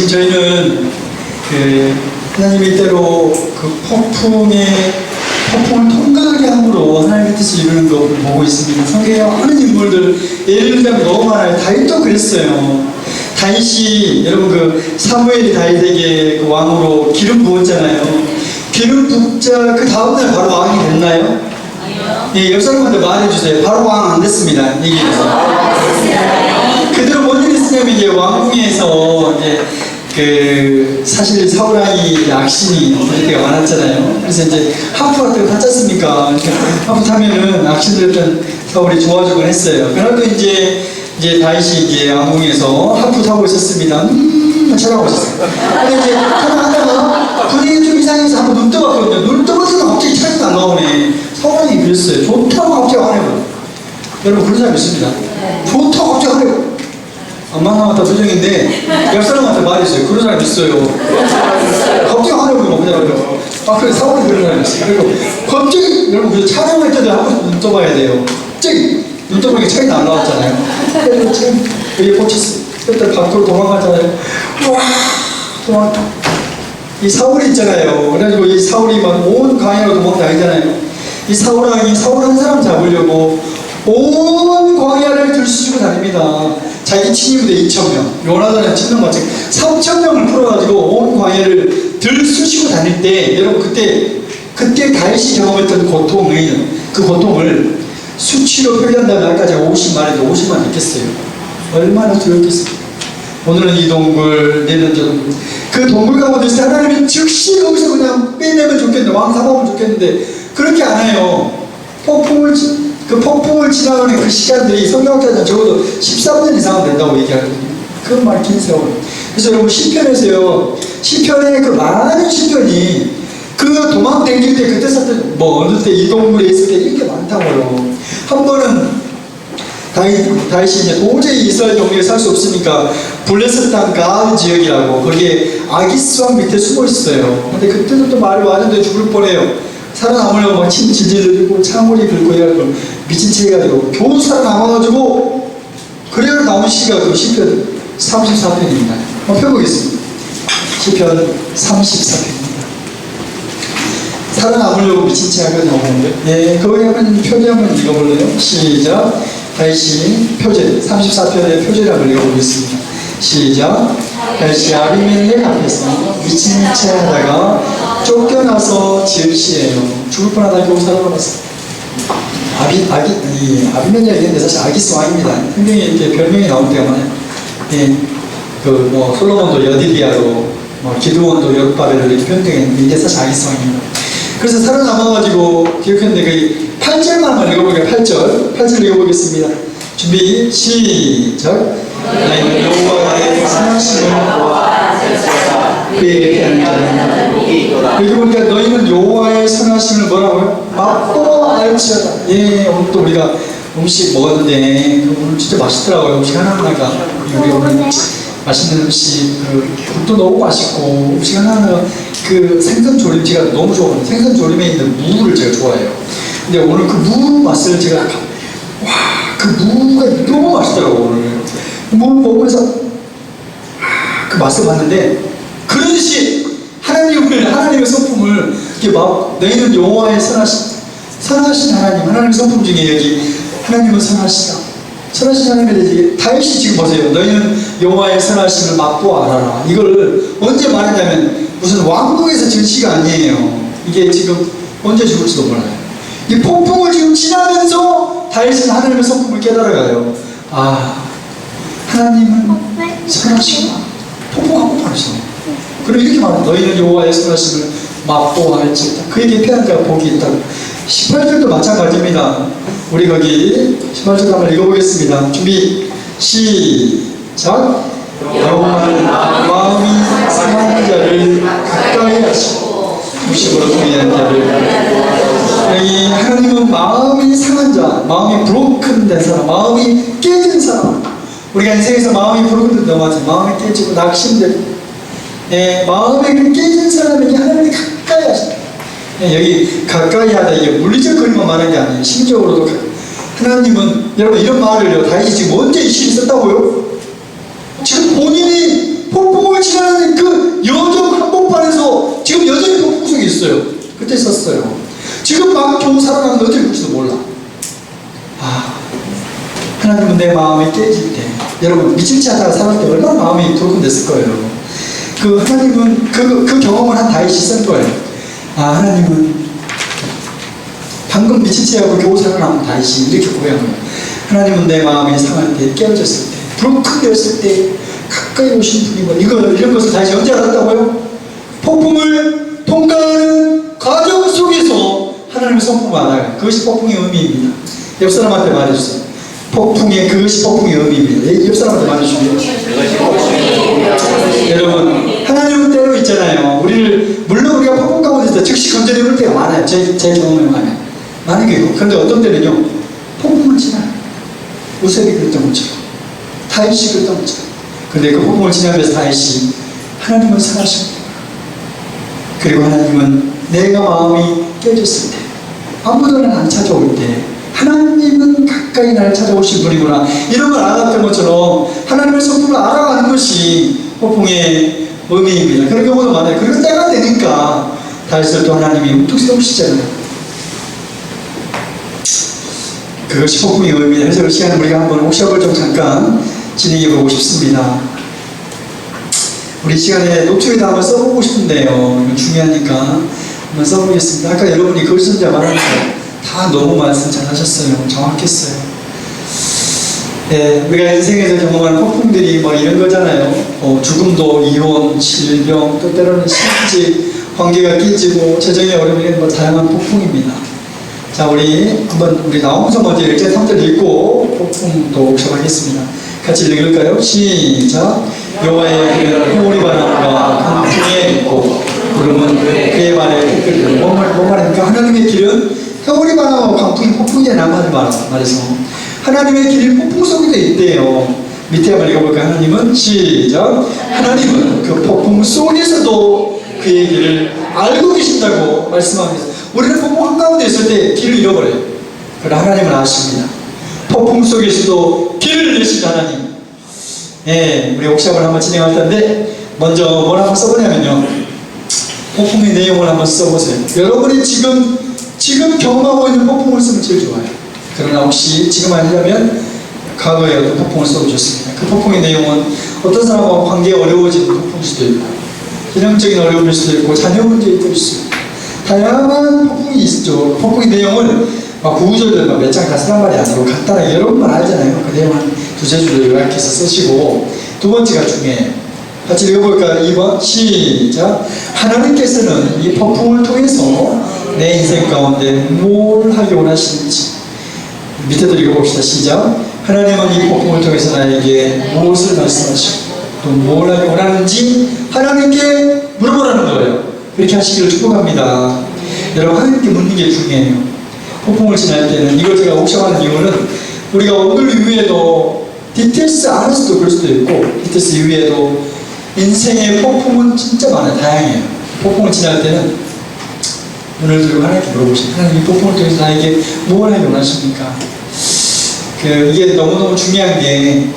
지금 저희는 하나님의 때로 폭풍을 통과하게 함으로 하나님의 뜻을 이루는 거 보고 있습니다. 성경에 많은 인물들 예를 들자면 너무 많아요. 다윗도 그랬어요. 다윗이 여러분 사무엘이 다윗에게 왕으로 기름 부었잖아요. 기름 붓자 그 다음날 바로 왕이 됐나요? 아니요. 예, 역사님한테 말해주세요. 바로 왕 안 됐습니다. 얘기해서. 그대로 뭔 일이 있으냐면 이제 왕궁에서 이제 사실 사울왕이 악신이 때가 많았잖아요. 그래서 이제 하프 같은 거 탔지 않습니까? 하프 타면은 악신들했던 사울이 좋아지곤 했어요. 그래도 이제 다윗이 이제 왕궁에서 하프 타고 있었습니다. 잘하고 있었어요. 근데 이제 하다가 분위기 좀 이상해서 한번 눈 떠봤거든요. 눈 떠봤더니 갑자기 차이가 안 나오네. 사울왕이 그랬어요. 좋다고 갑자기 화내고. 여러분 그런 사람 있습니다. 좋다고 갑자기 화내고. 안 만나봤다 표정인데 옆 사람한테 말했어요. 그런 사람 있어요. 갑자기 화내고 막 그냥 그래 사울이 그런 사람이 있어요. 그리고 갑자기 여러분 촬영할 때도 한 번씩 눈 떠봐야 돼요. 갑자기 눈 떠보니까 차이가 안 나왔잖아요. 그래서 지금 여기에 꽂혔어요. 그때 밖으로 도망가잖아요. 와 도망가. 이 사울이 있잖아요. 그래가지고 이 사울이 막 온 광야로 도망다니잖아요. 이 사울 한 사람 잡으려고 온 광야를 들쑤시고 다닙니다. 자기 친위부대 2,000명, 요나단의 친명 마치 3,000명을 풀어가지고 온 광야를 들쑤시고 다닐 때 여러분 그때 다윗이 경험했던 그 고통을 수치로 표현한다면 아까 제가 50만 해도 50만 됐겠어요. 얼마나 두렵겠습니까? 오늘은 이 동굴, 내일은 저 동굴. 그 동굴 가운데서 하나님이 즉시 거기서 그냥 빼내면 좋겠는데, 왕 사먹으면 좋겠는데, 그렇게 안 해요. 폭풍을 지나가는 그 시간들이 성경학자들은 적어도 13년 이상은 된다고 얘기하거든요. 그건 말 긴 세월. 그래서 여러분 시편에서요, 시편의 그 많은 시편이 그 도망 댕길 때 그때 썼던 어느 때 이 동굴에 있을 때 이렇게 많다고요. 한 번은 다윗이 이제 도저히 이스라엘 동네에 살 수 없으니까 블레셋 땅 가드 지역이라고 거기에 아기스 왕 밑에 숨어 있어요. 근데 그때도 또 말이 왔는데 죽을 뻔해요. 살아남으려고 막 침 질질 흘리고 창문이 긁고 해가지고 미친 채 해가지고 겨우 살아남아가지고 그래야 나온 시가 그 시편 34편입니다. 한번 펴보겠습니다. 시편 34편입니다. 살아남으려고 미친 채 하고 나오는데 네, 거기 한번 표제 한번 읽어볼래요? 시작. 다윗이 표제 34편의 표제를 한번 읽어보겠습니다. 시작. 다윗이 아비멜렉 앞에서 미친 채 하다가 쫓겨나서 지을 시에요. 죽을 뻔하다 겨우 살아남았어요. 아비멜렉인데 사실 아기스 왕입니다. 성경에 이렇게 별명이 나올 때가 많아요. 예, 솔로몬도 여디비아로, 기드온도 여룻바벨로 이렇게 표현되겠는데 이게 사실 아기스 왕입니다. 그래서 살아남아가지고 기억했는데 8절만 한번 읽어볼게요. 8절 읽어보겠습니다. 준비 시작. 나는 여호와의 선하심을 보아 그에게 피하는 여기 보니까 너희는 여호와의 선하심을 뭐라고요? 맛보아 알지어다. 예, 오늘 또 우리가 음식 먹었는데 오늘 진짜 맛있더라고요. 음식 하나하나가 우리 오늘 맛있는 음식 국도 너무 맛있고 음식 하나하나 생선 조림 제가 너무 좋아해요. 생선 조림에 있는 무를 제가 좋아해요. 근데 오늘 그 무 맛을 제가 그 무가 너무 맛있더라고요. 오늘 무를 먹으면서 그 맛을 봤는데 그러듯이 하나님의 성품을 이렇게 너희는 여호와의 선하신 하나님의 성품 중에 여기 하나님은 선하시다. 선하신 하나님에 대해 다윗이 지금 보세요. 너희는 여호와의 선하심을 맛보아 알아라. 이걸 언제 말했냐면 무슨 왕궁에서 지은 시가 아니에요. 이게 지금 언제 죽을지도 몰라요. 이 폭풍을 지금 지나면서 다윗은 하나님의 성품을 깨달아가요. 하나님은 선하시구나. 폭풍하고 말하시네. 그리고 이렇게 말해요. 너희는 여호와의 선하심을 맛보아 알지어다. 그에게 피한 자가 복이 있다고. 18절도 마찬가지입니다. 우리 거기 18절 한번 읽어보겠습니다. 준비 시작. 여호와는 마음이 상한 자를 가까이 하시고 무심으로 통일한 자를. 여기 하나님은 마음이 상한 자, 마음이 브로큰된 사람, 마음이 깨진 사람. 우리가 인생에서 마음이 브로큰된 사람, 마음이 깨지고 낙심되고 마음이 깨진 사람에게 하나님이 가까이 하신다. 여기 가까이 하다 이게 물리적 거리만 말하는 게 아니에요. 심적으로도 하나님은 여러분 이런 말을요 다윗이 지금 언제 이 시를 썼다고요? 지금 본인이 폭풍을 지나는 겨우 살아가면 어떻게 될지도 몰라. 하나님은 내 마음이 깨질 때, 여러분 미칠지 하다가 살았을 때 얼마나 마음이 돌건됐을 거예요. 하나님은 그 경험을 한 다윗이 쓴 거예요. 하나님은 방금 미칠지하고 겨우 살아남은 다윗이 이렇게 고백한 거예요. 하나님은 내 마음이 상할 때, 깨어졌을 때, 불끈되었을 때 가까이 오신 분이고, 이런 것을 다윗이 언제 알았다고요? 폭풍을 통과하는 과정 속에서 하나님의 성품을 알아요. 그것이 폭풍의 의미입니다. 옆 사람한테 말해주세요. 그것이 폭풍의 의미입니다. 옆 사람한테 말해주세요. 여러분, 하나님은 때로 있잖아요. 물론 우리가 폭풍 가운데서 즉시 건져내올 때가 많아요. 제 경험에 많은 게 있고. 그런데 어떤 때는요, 폭풍을 지나요. 우셉이 그랬던 것처럼, 다윗이 그랬던 것처럼. 그런데 그 폭풍을 지나면서 다윗이 하나님을 사랑하십니다. 그리고 하나님은 내가 마음이 깨졌을 때, 아무도 날 안 찾아올 때, 하나님은 가까이 나를 찾아오신 분이구나, 이런 걸 알았던 것처럼 하나님의 성품을 알아가는 것이 폭풍의 의미입니다. 그런 경우도 많아요. 그리고 때가 되니까 다윗을 또 하나님이 우뚝 세우시잖아요. 그것이 폭풍의 의미입니다. 그래서 그 시간에 우리가 한번 옥샵을 좀 잠깐 진행해 보고 싶습니다. 우리 시간에 노트에다 한번 써보고 싶은데요. 이건 중요하니까 한번 써보겠습니다. 아까 여러분이 글쓴자 말하면서 다 너무 말씀 잘 하셨어요. 정확했어요. 네, 우리가 인생에서 경험하는 폭풍들이 뭐 이런 거잖아요. 죽음도, 이혼, 질병, 또 때로는 실직, 관계가 깨지고, 재정의 어려움이 뭐 다양한 폭풍입니다. 자, 우리 나오면서 먼저 1절 3절 읽고 폭풍도 옥샵하겠습니다. 같이 읽을까요? 시작. 여호와의 길은 호우리 바람과 강풍에 있고 구름은 그의 발에 이끌리고. 뭔 말입니까? 하나님의 길은 호우리 바람과 강풍이 폭풍이 남한을 말해서 하나님의 길이 폭풍 속에 있대요. 밑에 한번 읽어볼까요? 하나님은 시작. 하나님은 그 폭풍 속에서도 그의 길을 알고 계신다고 말씀합니다. 우리는 폭풍 한가운데 있을 때 길을 잃어버려요. 그러나 하나님은 아십니다. 폭풍 속에서도 길을 내신 하나님. 예, 우리 옥샵을 한번 진행할 텐데 먼저 뭘 한번 써보냐면요, 폭풍의 내용을 한번 써보세요. 여러분이 지금 경험하고 있는 폭풍을 쓰면 제일 좋아요. 그러나 혹시 지금 아니라면 과거에 어떤 폭풍을 써보셨습니다. 그 폭풍의 내용은 어떤 사람과 관계가 어려워지는 폭풍일 수도 있고, 신앙적인 어려움일 수도 있고, 자녀 문제일 수도 있고, 다양한 폭풍이 있죠. 폭풍의 내용을 구구절들 몇 장 다 쓰란 말이 아니고 간단하게 여러분만 알잖아요. 그 내용 한 두세 줄을 요약해서 쓰시고, 두 번째가 중요해요. 같이 읽어볼까요? 2번 시작. 하나님께서는 이 폭풍을 통해서 내 인생 가운데 뭘 하기 원하시는지. 밑에도 읽어봅시다. 시작. 하나님은 이 폭풍을 통해서 나에게 무엇을 말씀하시고 또 뭘 하기 원하는지 하나님께 물어보라는 거예요. 그렇게 하시기를 축복합니다. 여러분, 하나님께 묻는 게 중요해요. 폭풍을 지날 때는, 이걸 제가 옥샵하는 이유는 우리가 오늘 이후에도 디테일스 안에서도 그럴 수도 있고, 디테일스 이후에도 인생의 폭풍은 진짜 많아요. 다양해요. 폭풍을 지날 때는 눈을 들고 하나님께 물어보십니다. 하나님, 이 폭풍을 통해서 나에게 뭘 하기 원하십니까? 이게 너무너무 중요한 게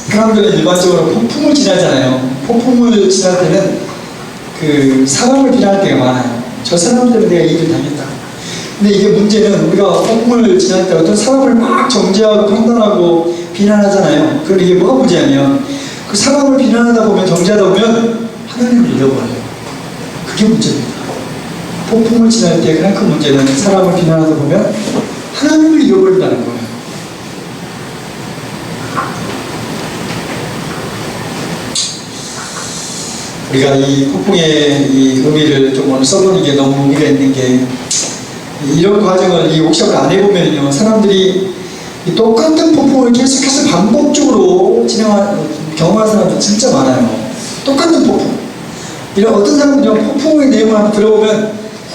사람들은 일반적으로 폭풍을 지나잖아요. 폭풍을 지날 때는 사람을 비난할 때가 많아요. 저 사람 때문에 내가 일을 당했다. 근데 이게 문제는 우리가 폭풍을 지날 때 어떤 사람을 막 정죄하고 판단하고 비난하잖아요. 그런데 이게 뭐가 문제냐면, 그 사람을 비난하다 보면, 정죄하다 보면 하나님을 잃어버려요. 그게 문제입니다. 폭풍을 지날 때 가장 큰 문제는 사람을 비난하다 보면 하나님을 잃어버린다는 거예요. 우리가 이 폭풍의 이 의미를 좀 오늘 써보는 게 너무 의미가 있는 게, 이런 과정을 이 옥샵을 안 해보면요, 사람들이 이 똑같은 폭풍을 계속해서 반복적으로 경험하는 사람들 진짜 많아요. 똑같은 폭풍. 이런 어떤 사람들은 폭풍의 내용을 한번 들어보면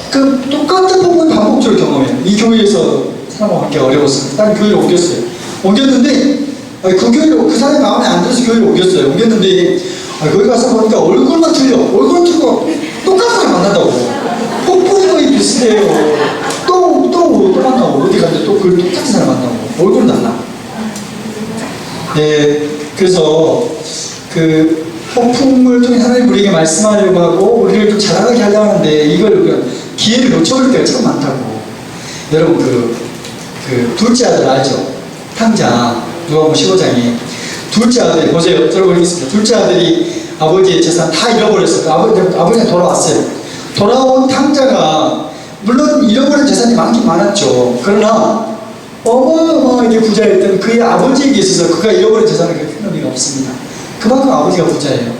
그 똑같은 폭풍을 반복적으로 경험해요. 이 교회에서 사람과 관계가 어려웠어요. 다른 교회로 옮겼어요. 옮겼는데 그 교회로, 그 사람이 마음에 안 들어서 교회로 옮겼어요. 옮겼는데 거기 가서 보니까 얼굴만 틀려. 얼굴은 틀고 똑같은 사람 만난다고. 폭풍이 거의 비슷해요. 또 만나고, 어디 갔는데 또 그 똑같은 사람 만나고, 얼굴은 달라. 네, 그래서 그 폭풍을 통해 하나님 우리에게 말씀하려고 하고 우리를 좀 자라나게 하려고 하는데, 이걸 기회를 놓쳐버릴 때가 참 많다고. 여러분 그 둘째 아들 알죠? 탕자 누가복음 15장에 둘째 아들이 보세요. 들어보겠습니다. 둘째 아들이 아버지의 재산 다 잃어버렸어요. 아버지가 돌아왔어요. 돌아온 탕자가 물론 잃어버린 재산이 많긴 많았죠. 그러나 어마어마하게 부자였던 그의 아버지에게 있어서 그가 잃어버린 재산은 그렇게 큰 의미가 없습니다. 그만큼 아버지가 부자예요.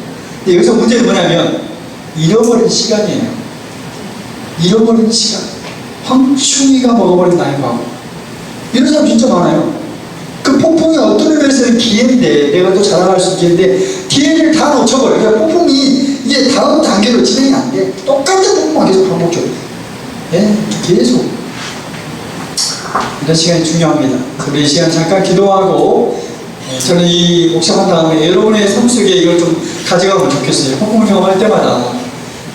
근데 여기서 문제는 뭐냐면 잃어버린 시간이에요. 잃어버린 시간. 황충이가 먹어버린 나이가 이런 사람 진짜 많아요. 그 폭풍이 어떤 의미에서는 기회인데 내가 또 자랑할 수 있겠는데 기회를 다 놓쳐버려요. 그러니까 폭풍이 이제 다음 단계로 진행이 안 돼. 똑같은 폭풍만 계속 반복죠. 네? 계속 이런 시간이 중요합니다. 우리 이 시간 잠깐 기도하고 저는 이 목사한 다음에 여러분의 삶 속에 이걸 좀 가져가면 좋겠어요. 폭풍을 경험할 때마다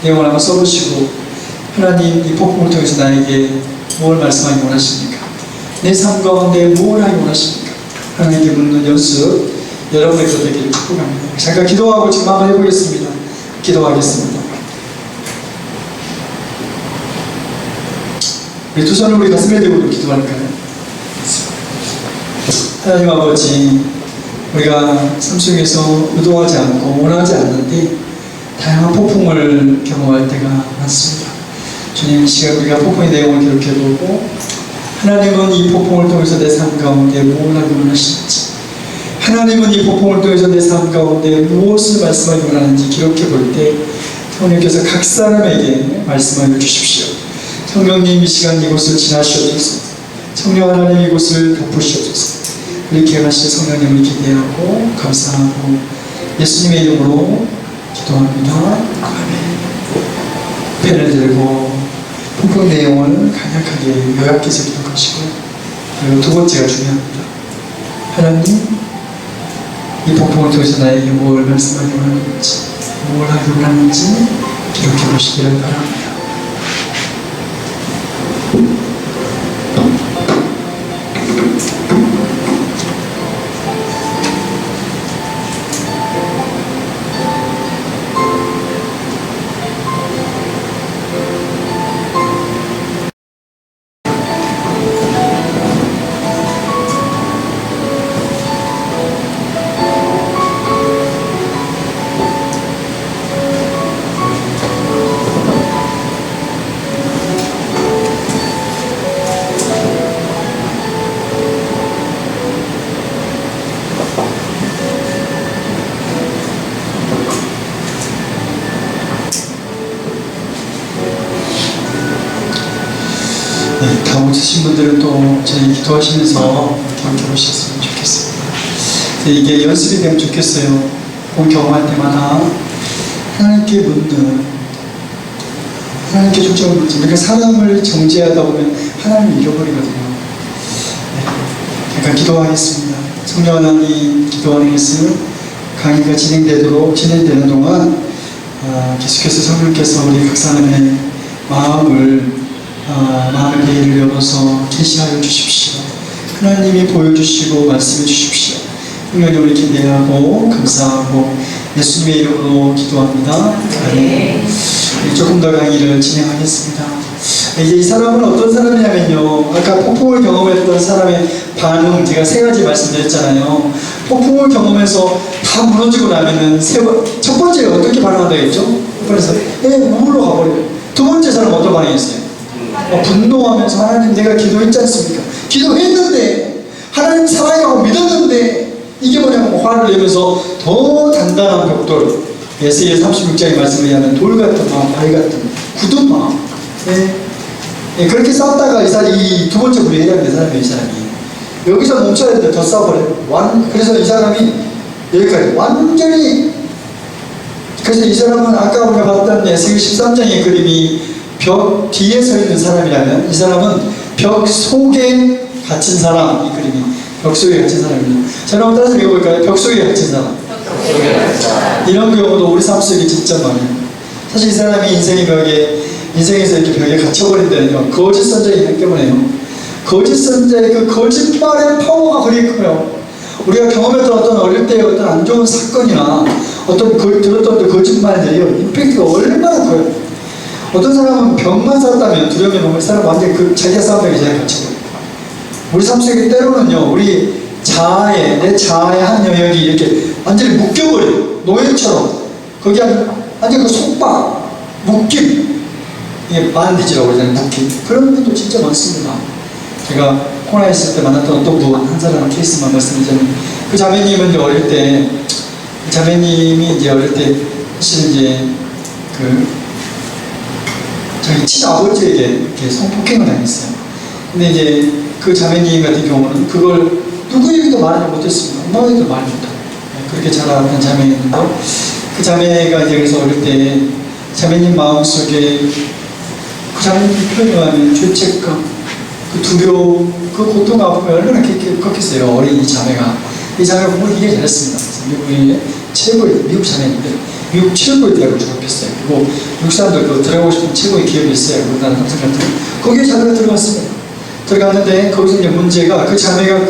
내용을 한번 써보시고 하나님 이 폭풍을 통해서 나에게 무엇을 말씀하기 원하십니까? 내 삶 가운데 무엇을 하기 원하십니까? 하나님께 묻는 연습 여러분의 것 되기를 축복합니다. 잠깐 기도하고 지금 한번 해보겠습니다. 기도하겠습니다. 우리 두 손을 우리 가슴에 대고 기도할까요? 하나님 아버지, 우리가 삶 속에서 의도하지 않고 원하지 않는데 다양한 폭풍을 경험할 때가 많습니다. 주님, 이 시간 우리가 폭풍의 내용을 기록해보고 하나님은 이 폭풍을 통해서 내 삶 가운데 무엇을 하기 원하시는지, 하나님은 이 폭풍을 통해서 내 삶 가운데 무엇을 말씀하기 원하는지 기록해볼 때 성령께서 각 사람에게 말씀하여 주십시오. 성령님, 이 시간 이곳을 지나시옵소서. 성령 하나님 이곳을 덮으시옵소서. 이렇게 하실 성령님을 기대하고 감사하고 예수님의 이름으로 기도합니다. 아멘. 펜을 들고 폭풍 내용을 간략하게 요약해서 기록하시고, 그리고 두 번째가 중요합니다. 하나님, 이 폭풍을 통해서 나에게 무엇을 말씀하기 원하는지, 무엇을 하기 원하는지 기록해 보시기를 바랍니다. 다 오시신 분들은 또 저희 기도하시면서 기록해 보셨으면 좋겠습니다. 이게 연습이 되면 좋겠어요. 본 경험할 때마다 하나님께 묻는, 하나님께 초점을 묻는, 우리가 사람을 정죄하다 보면 하나님을 잃어버리거든요. 잠깐 기도하겠습니다. 성령 하나님, 기도하는 것은 강의가 진행되는 동안 계속해서 성령께서 우리 각 사람의 마음의 예를 열어서 계시하여 주십시오. 하나님이 보여주시고 말씀해 주십시오. 성령님을 기대하고 감사하고 예수님의 이름으로 기도합니다. 아멘. 조금 더 강의를 진행하겠습니다. 이제 이 사람은 어떤 사람이냐면요, 아까 폭풍을 경험했던 사람의 반응 제가 세 가지 말씀드렸잖아요. 폭풍을 경험해서 다 무너지고 나면은 첫 번째 어떻게 반응한다고 했죠? 그래서 우물로 가버려요. 두 번째 사람 어떤 반응이었어요? 분노하면서 하나님, 내가 기도했지 않습니까? 기도했는데 하나님 살아있다고 믿었는데 이게 뭐냐면 화를 내면서 더 단단한 벽돌, 에스겔 36장의 말씀에 의하면 돌 같은 마음, 말 같은 굳은 마음, 그렇게 싸웠다가 이 두 번째 부류에 해당된 사람이 이 사람이 여기서 멈춰야 되는데 더 싸워버려요. 그래서 이 사람이 여기까지 완전히, 그래서 이 사람은 아까 우리가 봤던 에스겔 13장의 그림이 벽 뒤에 서 있는 사람이라면 이 사람은 벽 속에 갇힌 사람, 이 그림이 벽 속에 갇힌 사람입니다. 자, 한번 따라서 읽어볼까요? 벽 속에 갇힌 사람. 이런 경우도 우리 삶 속에 진짜 많아요. 사실 이 사람이 인생에서 이렇게 벽에 갇혀버린다는요, 거짓 선자이기 때문에요. 거짓 선자의 그 거짓말의 파워가 그리 커요. 우리가 경험했던 어떤 어릴 때의 어떤 안 좋은 사건이나 어떤 들었던 거짓말들이요, 임팩트가 얼마나 커요. 어떤 사람은 병만 샀다면 두려움에 넘을 사람 완전히 그 자기가 싸움에 자기가 갇혀버려요. 우리 삶 속에 때로는요, 우리 자아의, 내 자아의 한 영역이 이렇게 완전히 묶여버려요. 노예처럼. 거기 완전 그 속박, 묶임. 이게 반디지라고 그러잖아요, 묶임. 그런 분도 진짜 많습니다. 제가 코로나 있을 때 만났던 어떤 분, 한 사람 케이스만 말씀드리자면, 그 자매님은 이제 어릴 때, 그 자매님이 이제 어릴 때, 사실 이제, 자기 친아버지에게 이렇게 성폭행을 당했어요. 근데 이제 그 자매님 같은 경우는 그걸 누구에게도 말하지 못했습니다. 엄마에게도 말 못하고. 그렇게 자라는 자매였는데, 그 자매가 이제 그래서 어릴 때 자매님 마음속에 그 자매님 표현에 하면 죄책감, 그 두려움, 그 고통, 아픔이 얼마나 컸겠어요. 어린 이 자매가. 이 자매가 공부를 되게 잘했습니다. 미국의 최고의, 미국 자매인데, 미국 최고의 대학을 졸업했어요. 그리고 미국 사람들 그 들어가고 싶은 최고의 기업이 있어요. 우리나라 남성 같은 거기에 자매가 들어갔습니다. 들어갔는데 거기서 이제 문제가 그 자매가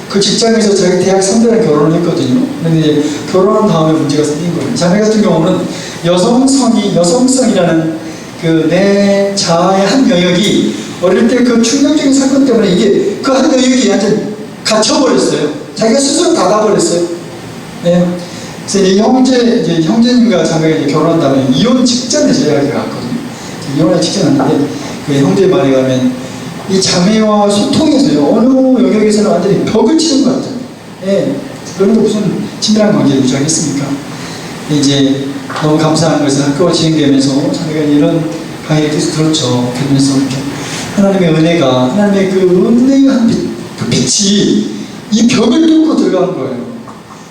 그 직장에서 자기 대학 선배랑 결혼을 했거든요. 근데 이제 결혼한 다음에 문제가 생긴 거예요. 자매 같은 경우는 여성성이라는 그 내 자아의 한 영역이 어릴 때 그 충격적인 사건 때문에 이게 그 한 영역이 완전 갇혀버렸어요. 자기가 스스로 닫아버렸어요. 네. 그래서 이제 형제님과 자매가 이제 결혼한 다음에 이혼 직전에 제 이야기가 왔거든요. 이혼하기 직전 왔는데 그 형제 말에 가면 이 자매와 소통에서요, 어느 영역에서는 완전히 벽을 치는 것 같아요. 예. 그런 거 무슨 친밀한 관계를 유지하겠습니까? 이제 너무 감사한 것은 학교가 진행되면서 자매가 이런 강의를 계속 들었죠. 그러면서 이렇게 하나님의 은혜가, 하나님의 그 은혜의 한 그 빛이 이 벽을 뚫고 들어간 거예요.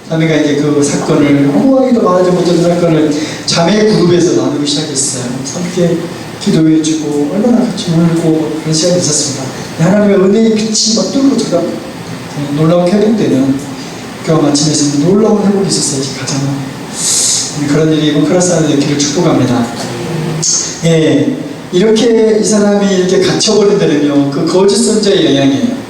자매가 이제 그 사건을, 아무하기도 말하지 못했던 사건을 자매 그룹에서 나누기 시작했어요. 함께 기도해주고 얼마나 같이 울고 그런 시간이 있었습니다. 하나님의 은혜의 빛이 막 뚫고 들어가 놀라운 회복되는 교회 마침에서 놀라운 회복이 있었어요. 가장 그런 일이 이번 크라스하는 길을 축복합니다. 예, 이렇게 이 사람이 이렇게 갇혀버린 데는요, 그 거짓 선지자의 영향이에요.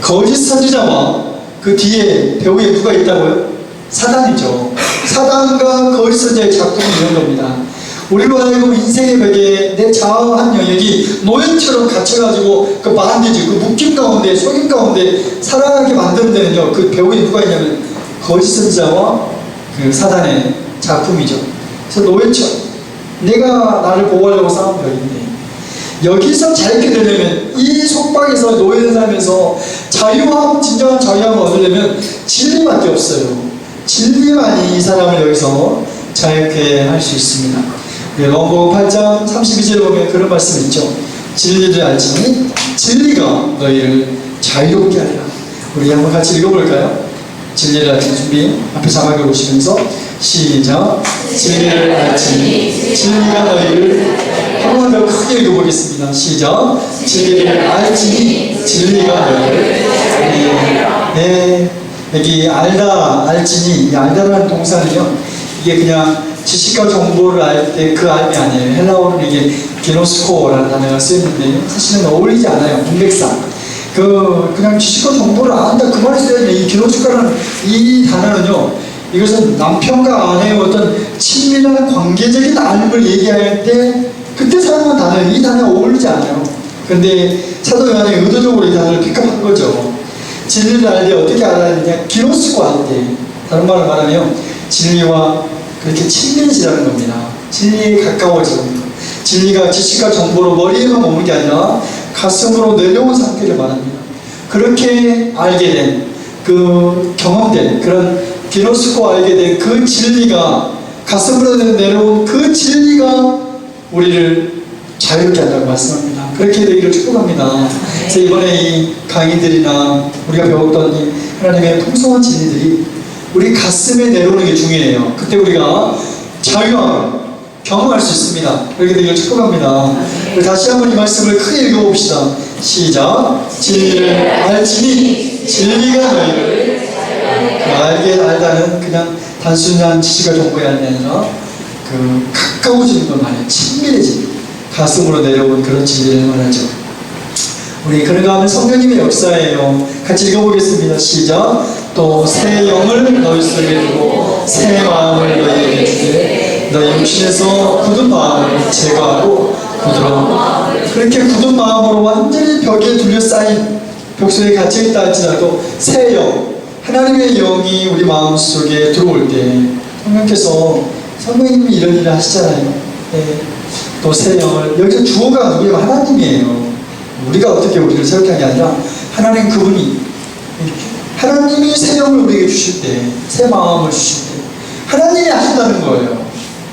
거짓 선지자와 그 뒤에 배후에 누가 있다고요? 사단이죠. 사단과 거짓 선지자의 작동은 이런 겁니다. 우리로 하여금 인생의 벽에 내 자아 한 영역이 노예처럼 갇혀가지고 그 반디지, 그 묶임 가운데, 속임 가운데 살아가게 만드는 데는요, 그 배후에 누가 있냐면 거짓 선지자와 그 사단의 작품이죠. 그래서 노예처럼 내가 나를 보호하려고 쌓은 벽인데, 여기서 자유케 되려면, 이 속박에서 노예된 삶에서 자유함, 진정한 자유함을 얻으려면 진리밖에 없어요. 진리만이 이 사람을 여기서 자유케 할 수 있습니다. 로마복음 8장 32절에 보면 그런 말씀이 있죠. 진리를 알지니 진리가 너희를 자유롭게 하리라. 우리 한번 같이 읽어볼까요? 진리를 알지니, 준비, 앞에 자막을 보시면서 시작. 진리를 알지니 진리가 너희를, 한 번 더 크게 읽어보겠습니다. 시작. 진리를 알지니 진리가 너희를. 네, 여기 알다, 알지니, 이 알다라는 동사는요, 이게 그냥 지식과 정보를 알 때 그 알이 아니에요. 헬라어는 이게 게노스코어라는 단어가 쓰였는데 사실은 어울리지 않아요. 문맥상. 그냥 지식과 정보를 안다, 그 말이 써야 돼. 이 게노스코어라는 이 단어는요, 이것은 남편과 아내의 어떤 친밀한 관계적인 알을 얘기할 때 그때 사용한 단어예요. 이 단어가 어울리지 않아요. 근데 사도 요한이 의도적으로 이 단어를 픽업한 거죠. 진리를 알 때 어떻게 알아야 되냐? 기노스코 알 때. 다른 말로 말하면 진리와 그렇게 친밀해지라는 겁니다. 진리에 가까워지는 것. 진리가 지식과 정보로 머리에만 머무는 게 아니라 가슴으로 내려온 상태를 말합니다. 그렇게 알게 된, 그 경험된 그런 기노스코 알게 된 그 진리가, 가슴으로 내려온 그 진리가 우리를 자유롭게 한다고 말씀합니다. 그렇게 되기를 축복합니다. 그래서 이번에 이 강의들이나 우리가 배웠던 이 하나님의 풍성한 진리들이 우리 가슴에 내려오는 게 중요해요. 그때 우리가 자유함을 경험할 수 있습니다. 그렇게 되기를 축복합니다. 다시 한번 이 말씀을 크게 읽어봅시다. 시작. 진리를 알지니 진리가 너희를. 알다는 그냥 단순한 지식과 정보의 알이 아니라 그 가까워지는 걸 말해요. 친밀해지는, 가슴으로 내려온 그런 진리를 말하죠. 우리 그런가 하면 성령님의 역사예요. 같이 읽어보겠습니다. 시작. 또 새 영을 너희 속에 두고 새 마음을 너희에게 주되 너희 육신에서 굳은 마음을 제거하고 부드러운 그렇게 굳은 마음으로 완전히 벽에 둘러싸인 벽 속에 갇혀있다 할지라도 새 영, 하나님의 영이 우리 마음속에 들어올 때 성령께서 성령님이 이런 일을 하시잖아요. 네. 또 새 영을 여기서 주어가 누구예요? 하나님이에요. 우리가 어떻게 우리를 새롭게 하는 게 아니라 하나님 그분이 하나님이 새 영을 우리에게 주실 때 새 마음을 주실 때 하나님이 하신다는 거예요.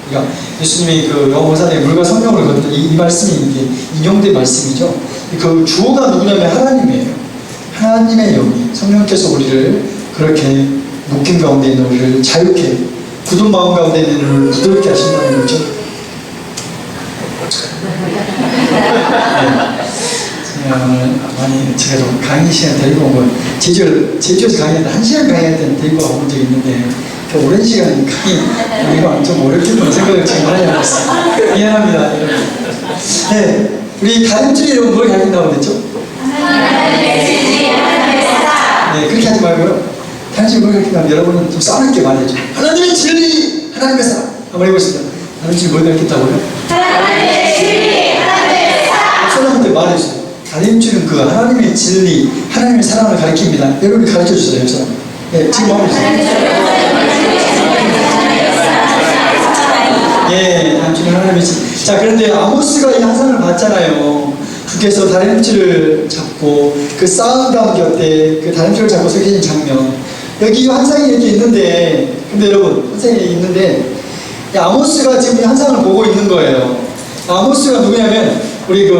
그러니까 예수님이 그 요한복음에 물과 성령을 거둔 이 말씀이 이게 인용된 말씀이죠. 그 주어가 누구냐면 하나님이에요. 하나님의 영이 성령께서 우리를 그렇게 묶임 가운데 있는 우리를 자유케 굳은 마음 가운데 있는 우리를 부드럽게 하신다는 거죠. 많이 제가 좀 강의 시간 데리고 온 건 제주에서 강의했는데 1시간 강의할 때는 데리고 와본 적이 있는데 그 오랜 시간 강의가 좀 어렵겠다는 생각을 지금 많이 하고 있어요. 미안합니다 여러분. 네, 우리 다림질이 여러분 뭘 가르친다고 그랬죠? 네, 그렇게 하지 말고요. 다림질 뭘 가르친다면 여러분은 좀 싸우게 말해줘. 하나님의 진리, 하나님의 사랑. 한번 해보겠습니다. 다림질 뭘 가르쳤다고요? 하나님의 진리, 하나님의 사랑. 사람한테 말해주세요. 다림질은 그 하나님의 진리, 하나님의 사랑을 가르칩니다. 여러분이 가르쳐주세요. 이 사람. 네, 지금 하고 있어요. 예, 다림질은 하나님의 진리. 자, 그런데 아모스가 이 환상을 봤잖아요. 주께서 다림질을 잡고 그 싸움다운 곁에 그 다림질을 잡고 서 계신 장면. 여기 환상이 이렇게 있는데, 근데 여러분, 환상이 있는데, 아모스가 지금 이 환상을 보고 있는 거예요. 아모스가 누구냐면, 우리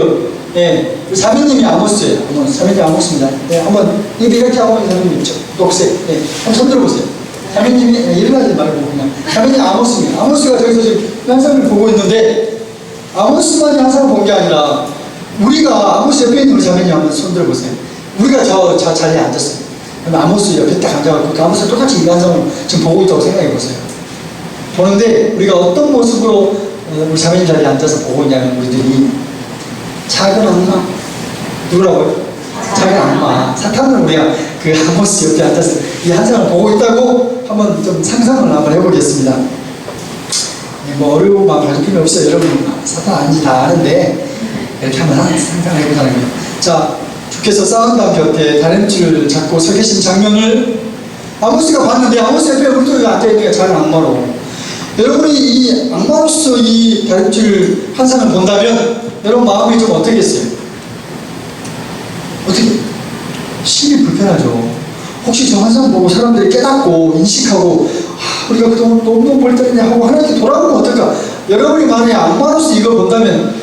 예, 자매님이 아모스예요. 자매님 아모스입니다. 네, 한번 이렇게 하고 있는 사람이 있죠. 녹색. 네, 한번 손 들어보세요. 자매님이 일어나지 말고 그냥 자매님 아모스입니다. 아모스가 저기서 지금 환상을 보고 있는데 아모스만이 환상을 본 게 아니라 우리가 아모스 옆에 있는 우리 자매님 한번 손 들어보세요. 우리가 저 자리에 앉았어요. 그럼 아모스 옆에 딱 앉아갖고 아모스 똑같이 이 환상을 지금 보고 있다고 생각해 보세요. 보는데 우리가 어떤 모습으로 우리 자매님 자리에 앉아서 보고 있냐면 우리들이 작은 악마 누구라고요? 작은 악마 사탄을 우리가 그 아모스 옆에 앉아서 이 환상을 보고 있다고 한번 좀 상상을 한번 해보겠습니다. 뭐 어려운 마음 가질 필요 없어요. 여러분 사탄 아닌지 다 아는데 이렇게 한번 상상을 해보자는 거예요. 자, 주께서 싸운다운 곁에 다림질을 잡고 서 계신 장면을 아모스가 봤는데 아모스 옆에 우리도 앉아있는 게 작은 악마로 여러분이 이 악마로서 이 다림질 환상을 본다면 여러분 마음이 좀 어떻겠어요? 어떻게? 심히 불편하죠. 혹시 저 환상 보고 사람들이 깨닫고 인식하고 우리가 그동안 너무 뭘 때렸냐 하고 하나님께 돌아보면 어떨까? 여러분이 만약에 악마로서 이걸 본다면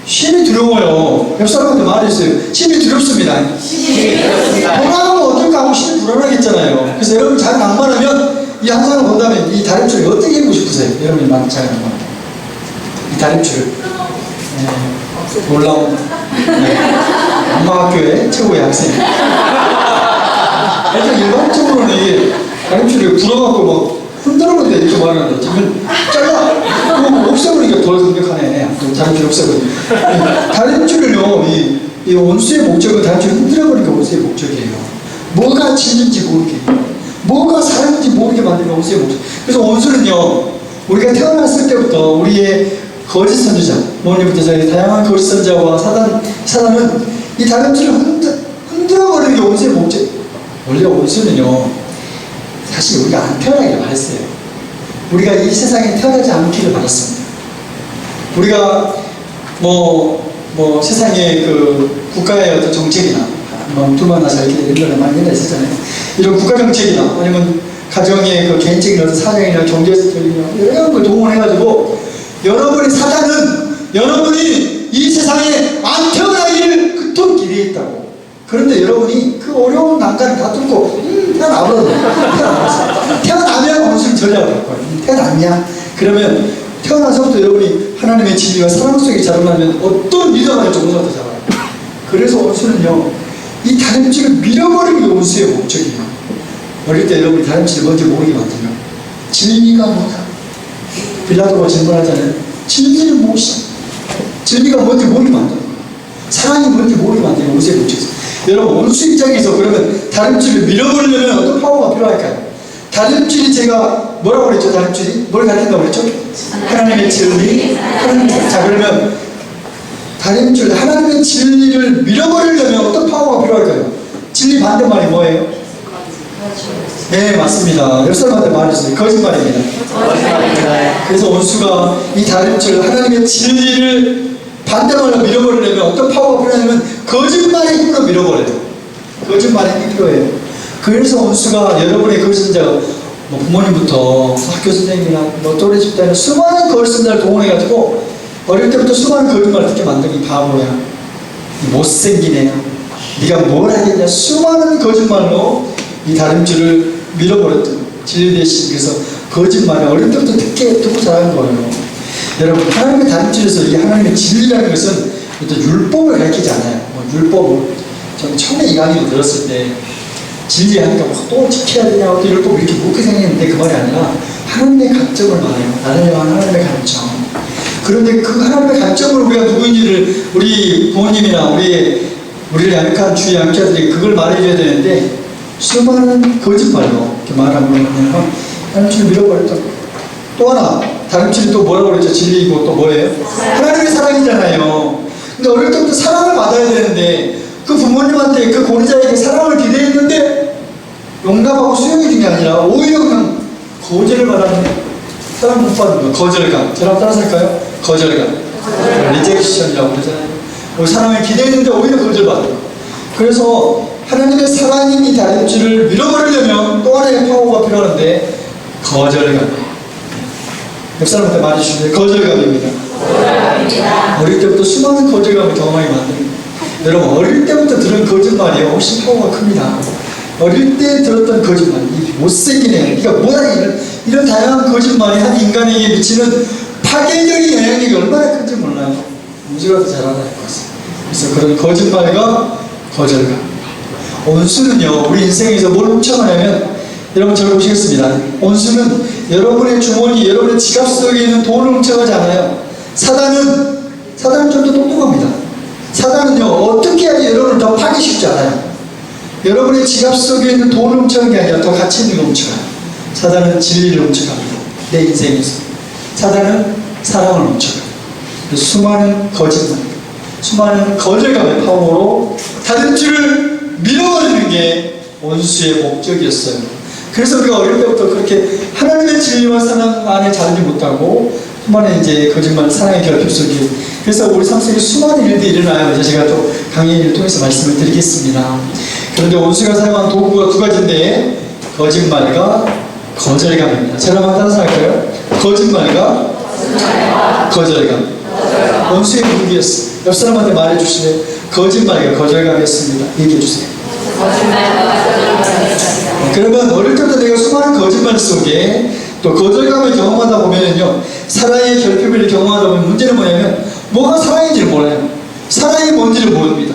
심히 두려워요. 옆 사람한테 말했어요. 심히 두렵습니다. 돌아보면 어떨까 하고 심히 불안하겠잖아요. 그래서 여러분이 잘 악마라면 이 환상을 본다면 이 다림줄을 어떻게 입고 싶으세요? 여러분이 만약 잘 악마 이 다림줄을 놀라운 엄마 학교의 최고의 학생. 일단 일반적으로는 이게 다림줄을 불어갖고 막 흔들어본데 이렇게 말하는데 지금 잘라! 그거 없애버리니까 더 강력하네. 다림줄 없애버리니까. 다림줄을요, 이 원수의 목적은 다림줄을 흔들어버리는 게 원수의 목적이에요. 뭐가 진인지 모르게, 뭐가 사는지 모르게 만드는 게 원수의 목적. 그래서 원수는요, 우리가 태어났을 때부터 우리의 거짓 선지자, 모니부터 다양한 거짓 선지자와 사단은 이 다림줄을 흔들어버리는 게 원수의 목적. 원래 원수는요, 사실 우리가 안 태어나기를 바랬어요. 우리가 이 세상에 태어나지 않기를 바랐습니다. 우리가 세상의 그 국가의 어떤 정책이나 둘 만나서 이렇게 이런 거는 많이 있었잖아요. 이런 국가 정책이나 아니면 가정의 그 개인적인 어떤 사정이나 경제적인 여러 걸 동원해가지고 여러분의 사단은 여러분이 이 세상에 안 태어나기를 그토록 기대했다고. 그런데 여러분이 그 어려운 난간을 다 뚫고 태어나면 원수를 전략을 바꿔요. 태어났냐? 그러면 태어나서부터 여러분이 하나님의 진리와 사랑 속에 자라나면 어떤 리더가 될지 원수한테 잡아요. 그래서 원수는요, 이 다림질을 밀어버리는 게 원수의 목적이에요. 어릴 때 여러분이 다림질을 뭔지 모르게 만들면 진리가 뭐다? 빌라도가 질문하잖아요. 진리는 무엇이야? 진리가 뭔지 모르게 만드는 거예요. 사랑이 뭔지 모르게 만드는 게 원수의 목적이에요. 여러분 원수 입장에서 그러면 다림질을 밀어버리려면 어떤 파워가 필요할까요? 다림줄이 제가 뭐라고 그랬죠? 다림줄이? 뭘 가르친다고 그랬죠? 하나님의 진리. 자, 그러면 다림줄, 하나님의 진리를 밀어버리려면 어떤 파워가 필요할까요? 진리 반대말이 뭐예요? 네, 맞습니다. 옆 사람한테 말해주세요. 거짓말입니다. 그래서 원수가 이 다림줄, 하나님의 진리를 반대말로 밀어버리려면 어떤 파워가 필요하냐면 거짓말의 힘으로 밀어버려요. 거짓말의 힘이 필요해요. 그래서 원수가 여러분의 거짓자가 뭐 부모님부터 학교 선생님이나 뭐 또래 집단에 수많은 거짓자를 동원해가지고 어릴 때부터 수많은 거짓말을 듣게 만든 이 바보야, 이 못생긴 애야, 네가 뭘 하겠냐, 수많은 거짓말로 이 다림줄을 밀어버렸던 진리 대신. 그래서 거짓말을 어릴 때부터 듣고 자란 거예요. 여러분, 하나님의 다림줄에서 이 하나님의 진리라는 것은 어떤 율법을 가르치지 않아요. 율법을 저는 처음에 이 강의를 들었을 때 진리하니까 또 지켜야 되냐, 또 율법을 이렇게 묻게 생겼는데 그 말이 아니라 하나님의 관점을 말해요. 나를 향한 하나님의 관점. 그런데 그 하나님의 관점을 우리가 누구인지를 우리 부모님이나 우리를 양육한 주의 양육자들이 그걸 말해줘야 되는데 수많은 거짓말로 이렇게 말하면 그냥 다림줄을 밀어버렸다. 또 하나, 다림줄이 또 뭐라고 그랬죠? 진리이고 또 뭐예요? 하나님의 사랑이잖아요. 근데 어릴 때부터 사랑을 받아야 되는데 그 부모님한테, 그 고리자에게 사랑을 기대했는데 용납하고 수용해 준 게 아니라 오히려 그냥 거절을 받았네. 사랑 못 받는 거, 거절감. 저랑 따라서 할까요? 거절감. 리젝션이라고 그러잖아요. 사랑을 기대했는데 오히려 거절받는 거. 그래서 하나님의 사랑인 이 다림줄을 밀어버리려면 또 하나의 파워가 필요한데 거절감. 옆 사람한테 말해주시면 거절감입니다. 어릴 때부터 수많은 거절감을 경험하게 만듭니다. 여러분, 어릴 때부터 들은 거짓말이 훨씬 파워가 큽니다. 어릴 때 들었던 거짓말, 이 못생긴 애, 네가 뭐야, 이런 다양한 거짓말이 한 인간에게 미치는 파괴적인 영향력이 얼마나 큰지 몰라요. 무지라도 잘 알아야 할 것 같습니다. 그래서 그런 거짓말과 거절감. 원수는요, 우리 인생에서 뭘 훔쳐가냐면, 여러분 잘 보시겠습니다. 원수는 여러분의 주머니, 여러분의 지갑 속에 있는 돈을 훔쳐가지 않아요. 사단은 좀 더 똑똑합니다. 사단은요, 어떻게 해야지 여러분을 더 파괴시키지 않아요. 여러분의 지갑 속에 있는 돈을 훔쳐가는 게 아니라 더 가치 있는 걸 훔쳐가요. 사단은 진리를 훔쳐갑니다. 내 인생에서. 사단은 사랑을 훔쳐가요. 수많은 거짓말, 수많은 거절감의 파워로 다림줄을 밀어버리는 게 원수의 목적이었어요. 그래서 우리가 어릴 때부터 그렇게 하나님의 진리와 사랑 안에 자르지 못하고 수많은 이제 거짓말, 사랑의 결핍 속에, 그래서 우리 삶 속에 수많은 일들이 일어나요. 이제 제가 또 강의를 통해서 말씀을 드리겠습니다. 그런데 원수가 사용한 도구가 두 가지인데 거짓말과 거절감입니다. 제가 한번 따라서 할까요? 거짓말과 거절감. 원수의 무기였어요. 옆 사람한테 말해주시면 거짓말과 거절감이었습니다. 얘기해주세요. 그러면 어릴 때부터 내가 수많은 거짓말 속에 또 거절감을 경험하다 보면요, 사랑의 결핍을 경험하다 보면 문제는 뭐냐면 뭐가 사랑인지를 몰라요. 사랑이 뭔지를 모릅니다.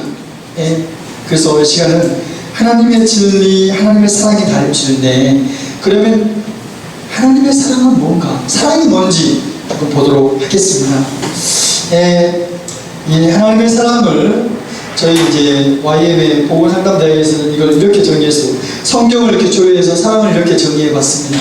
예. 그래서 이 시간은 하나님의 진리, 하나님의 사랑이 다림줄인데, 그러면 하나님의 사랑은 뭔가, 사랑이 뭔지 한번 보도록 하겠습니다. 이 하나님의 사랑을 저희 이제 YM의 보건상담대회에서는 이걸 이렇게 정리했어요. 성경을 이렇게 조회해서 사랑을 이렇게 정리해 봤습니다.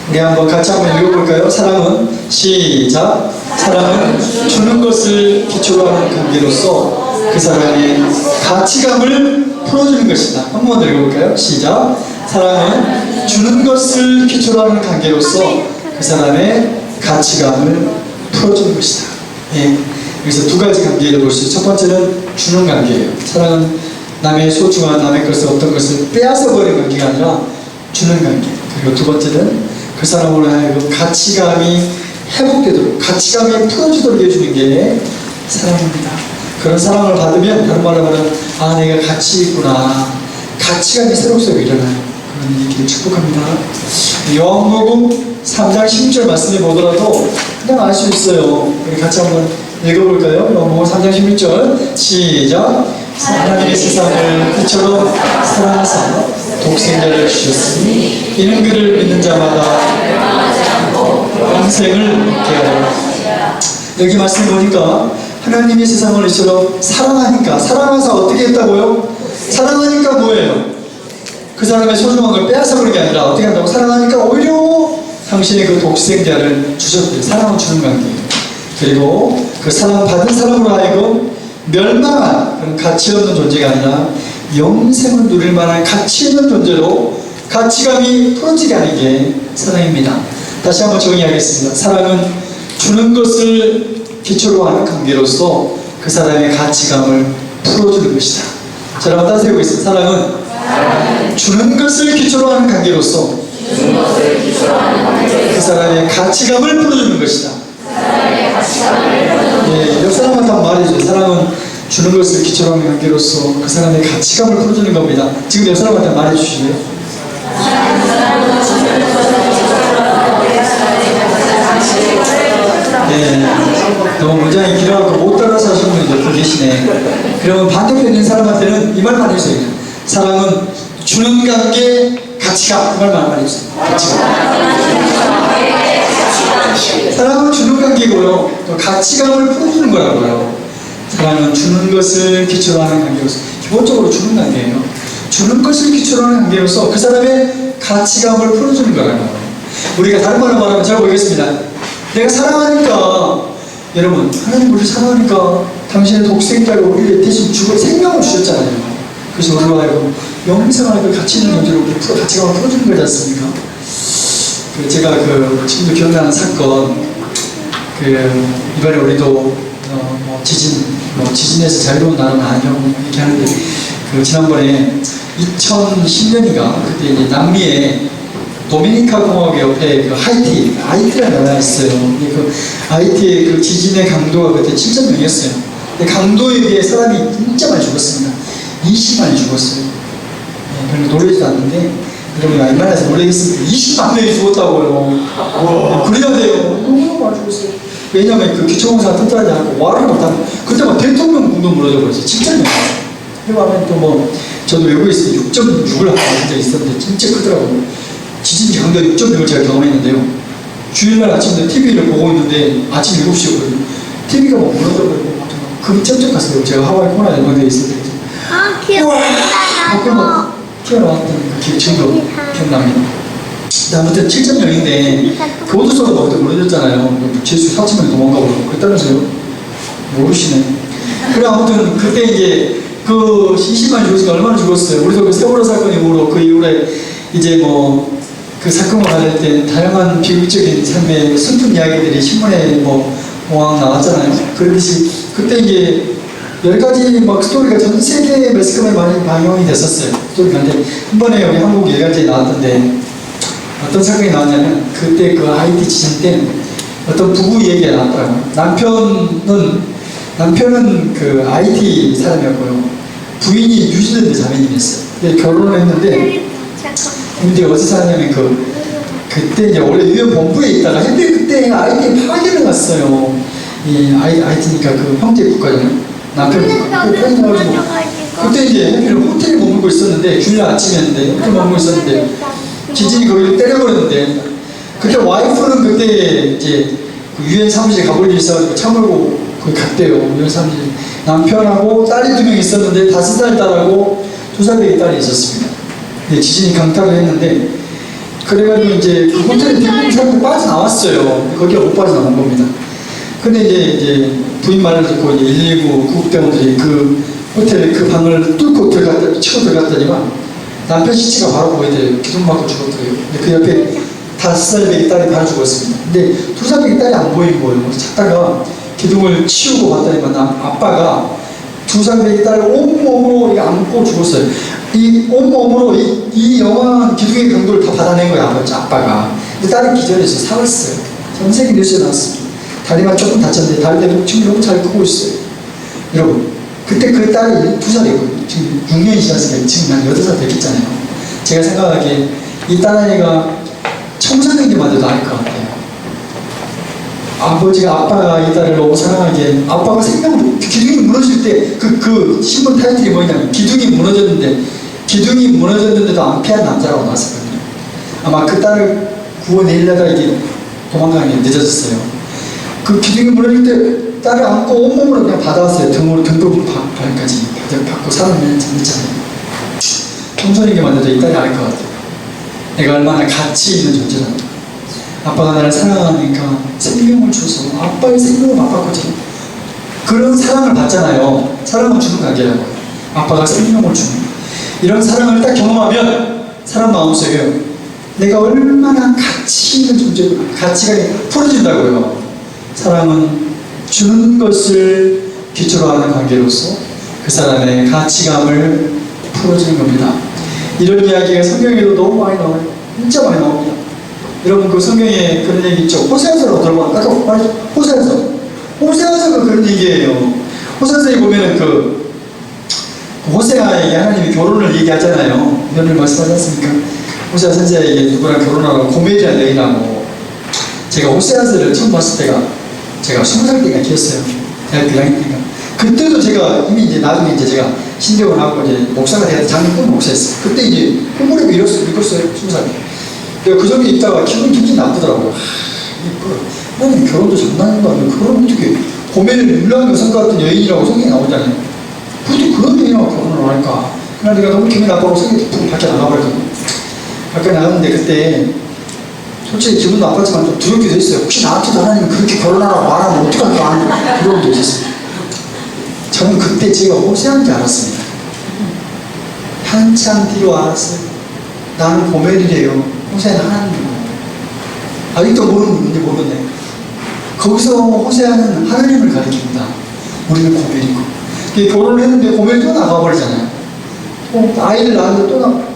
우리 한번 같이 한번 읽어볼까요? 사랑은, 시작. 사랑은 주는 것을 기초로 하는 관계로서 그 사람의 가치감을 풀어주는 것이다. 한 번 더 읽어볼까요? 시작. 사랑은 주는 것을 기초로 하는 관계로서 그 사람의 가치감을 풀어주는 것이다. 예. 그래서 두 가지 관계를 볼 수 있어요. 첫 번째는 주는 관계예요. 사랑은 남의 소중한, 남의 것을, 어떤 것을 빼앗아 버리는 관계가 아니라 주는 관계. 그리고 두 번째는 그 사람으로 하여금 가치감이 회복되도록, 가치감이 풀어지도록 해주는 게 사랑입니다. 그런 사랑을 받으면, 다른 말로 하면 아, 내가 가치 있구나, 가치감이 새록새록 일어나요. 그런 얘기를 축복합니다. 요한복음 3장 10절 말씀해 보더라도 그냥 알 수 있어요. 우리 같이 한번 읽어볼까요? 요한복음 3장 11절 시작. 하나님의 세상을 이처럼 사랑하사 독생자를 주셨으니 이는 그를 믿는 자마다 영생을 얻게 하리라. 여기 말씀 보니까 하나님이 세상을 이처럼 사랑하니까, 사랑하사 어떻게 했다고요? 사랑하니까 뭐예요? 그 사람의 소중한 걸 빼앗아 버리는 게 아니라 어떻게 한다고? 사랑하니까 오히려 당신의 그 독생자를 주셨대요. 사랑을 주는 관계예요. 그리고 그 사랑받은 사람으로 하여금 멸망한 그런 가치 없는 존재가 아니라 영생을 누릴 만한 가치 있는 존재로 가치감이 풀어지게 하는 게 사랑입니다. 다시 한번 정의하겠습니다. 사랑은 주는 것을 기초로 하는 관계로서 그 사람의 가치감을 풀어주는 것이다. 자, 여러분 따라서 해보겠습니다. 사랑은 주는 것을 기초로 하는 관계로서 그 사람의 가치감을 풀어주는 것이다. 예, 옆 사람한테 한번 말해줘요. 사랑은 주는 것을 기초로 하는 관계로서 그 사람의 가치감을 풀어주는 겁니다. 지금 옆 사람한테 말해주시고요. 네, 너무 문장이 길어갖고 못 따라서 하시는 분이 몇 분 계시네. 그러면 반대편에 있는 사람한테는 이 말만 해주세요. 사랑은 주는 관계 가치감. 이 말만 말해주세요. 가치감. 사랑은 주는 관계고요. 또 가치감을 풀어주는 거라고요. 사랑은 주는 것을 기초로 하는 관계로서 기본적으로 주는 관계예요. 주는 것을 기초로 하는 관계로서 그 사람의 가치감을 풀어주는 거라고요. 우리가 다른 말로 말하면 잘 보겠습니다. 내가 사랑하니까 여러분 하나님 우리를 사랑하니까 당신의 독생자가 우리를 대신 죽어 생명을 주셨잖아요. 그래서 우리로 하여금 영생하고 가치 있는 존재로 우리 가치감을 풀어주는 거지 않습니까? 제가 지금도 기억나는 사건, 이번에 우리도 지진에서 자유로운 나라는 아니라고 얘기하는데, 지난번에 2010년인가 그때 이제 남미에 도미니카 공화국 옆에 하이티라는 나라가 있어요. 그 하이티의 그 지진의 강도가 그때 7.0이었어요. 근데 강도에 비해 사람이 진짜 많이 죽었습니다. 20만이 죽었어요. 별로 놀라지도 않는데. 여러분, 알만해서 놀라겠습니다. 20만 명이 죽었다고요. 그래야 돼요. 너무 많이 죽었어요. 왜냐면 그 기초공사가 튼튼하지 않고 와를 못하면 그때 막 대통령궁도 무너져 버렸어요. 7.0. 그러면 또 저도 외국에 있을 때 6.6을 한 적이 있었는데 진짜 크더라고요. 지진 강도 6.6을 제가 경험했는데요. 주일날 아침에 TV를 보고 있는데 아침 7시였거든요. TV가 막 무너져 버리고 그 쩍쩍 갔어요. 제가 하와이 코나 연방대에 있을 때. 귀여워. 튀어나왔던 그 기억도 기억납니다. 아무튼 7.0인데 그 오도소가 막 그때 무너졌잖아요. 제수 4천명이 도망가고 그랬다면서요? 모르시네. 그래 아무튼 그때 이제 그 20만이 죽었으니까 얼마나 죽었어요. 우리도 그 세월호 사건 이후로 그 이후에 이제 그 사건과 관련된 다양한 비극적인 삶의 슬픈 이야기들이 신문에 왕 나왔잖아요. 그러듯이 그때 이제 10가지 스토리가 전 세계 매스컴에 많이 방영이 됐었어요. 스토리가. 근데 한 번에 우리 한국 10가지 나왔던데 어떤 사건이 나왔냐면 그때 그 하이티 지진 때 어떤 부부 얘기가 나왔더라고요. 남편은 그 IT 사람이었고요. 부인이 뉴질랜드 자매님이었어요. 결혼을 했는데 근데 어디서 사냐면 그때 이제 원래 유엔 본부에 있다가 해필 그때 IT 파견을 갔어요. 이 IT니까 그 형제 국가잖아요. 남편 그때 이제 해필 호텔에 머물고 있었는데 주일 아침이었는데 호텔에 머물고 있었는데 지진이 거기를 때려버렸는데 그때 와이프는 그때 이제 유엔 사무실에 가볼 일이 있어가지고 차 몰고 거기 갔대요. 유엔 사무실. 남편하고 딸이 2명 있었는데 5살 딸하고 2살 되기 딸이 있었습니다. 근데 지진이 강타를 했는데 그래가지고 이제 그 호텔에 대부분 사람들이 빠져나왔어요. 거기가 못 빠져나온 겁니다. 근데 이제 부인 말을 듣고 이제 119 구급대원들이 그 호텔에 그 방을 뚫고 치고 들어갔더니만 남편 시체가 바로 보이더래요. 기둥 맞고 죽었더래요. 근데 그 옆에 5살 배기 딸이 바로 죽었습니다. 근데 2살 배기 딸이 안 보인 거예요. 그래서 찾다가 기둥을 치우고 봤더니만 아빠가 2살 배기 딸을 온몸으로 안고 죽었어요. 이 온몸으로 이 영원한 기둥의 강도를 다 받아낸 거예요. 아빠가. 근데 딸이 기절해서 살았어요. 전 세계 뉴스에 나왔습니다. 다리만 조금 다쳤는데 다리 대부분 지금 너무 잘 크고 있어요. 여러분, 그때 그 딸이 2살이거든요. 지금 6년이 지났으니까 지금 한 8살 됐겠잖아요. 제가 생각하기에 이 딸아이가 청소년기만 해도 나을 것 같아요. 아빠가 이 딸을 너무 사랑하기에 아빠가 생명으로 기둥이 무너질 때 그 신문 타이틀이 뭐냐면 기둥이 무너졌는데도 안 피한 남자라고 나왔었거든요. 아마 그 딸을 구원해내려다 이게 도망가는 게 늦어졌어요. 그 기둥이 무너질 때 딸을 안고 온몸으로 그냥 받아왔어요. 등으로 등부분 발까지 받고 사람을 잡았잖아요. 청소년기만 돼도 이따가 알 것 같아요. 내가 얼마나 가치 있는 존재란다. 아빠가 나를 사랑하니까 생명을 줘서 아빠의 생명을 맛봤거든요. 그런 사랑을 받잖아요. 사랑을 주는 관계라고요. 아빠가 생명을 주는 이런 사랑을 딱 경험하면 사람 마음속에 내가 얼마나 가치 있는 존재구나, 가치가 풀어진다고요. 사랑은 주는 것을 기초로 하는 관계로서 그 사람의 가치감을 풀어주는 겁니다. 이런 이야기가 성경에도 너무 많이 나와요. 진짜 많이 나옵니다. 여러분 그 성경에 그런 얘기 있죠. 호세아서로 들어봐. 아까 호세아서가 그런 얘기예요. 호세아서에 보면은 그 호세아에게 하나님이 결혼을 얘기하잖아요. 결혼을 말씀하지 않습니까? 호세아 선지자에게 누구랑 결혼하고 고멜이라는 여인하고, 제가 호세아서를 처음 봤을 때가 제가 20살 때가 기었어요. 대학교 1학년 때가. 그때도 제가 이미 이제 나중에 이제 제가 신대원 하고 이제 목사가 돼서 장로권 목사했어요. 그때 이제 꿈을 읽었어요. 20살 때. 그 정도 있다가 기분이 굉장히 나쁘더라고요. 하나님 결혼도 장난인 거 아니에요? 결혼 어떻게 고멜을 율랑한 여성과 같은 여인이라고 성경에 나오잖아요. 그것도 그런 여인하고 결혼을 할까? 그날 내가 너무 기분이 나빠서 성경이 푹 밖에 나가버렸거든요. 밖에 나갔는데 그때 솔직히 기분 나빴지만 좀 두렵기도 했어요. 혹시 나한테도 하나님 그렇게 결혼하라고 말하면 어떡할까? 두려움도 있었어요. 저는 그때 제가 호세아인 줄 알았습니다. 한참 뒤로 알았어요. 나는 고멜이래요. 호세아는 하나님이고. 아직도 모르는지 모르네. 거기서 호세아는 하나님을 가리킵니다. 우리는 고멜이고. 결혼을 했는데 고멜이 또 나가버리잖아요. 아이를 낳았는데 또 나가.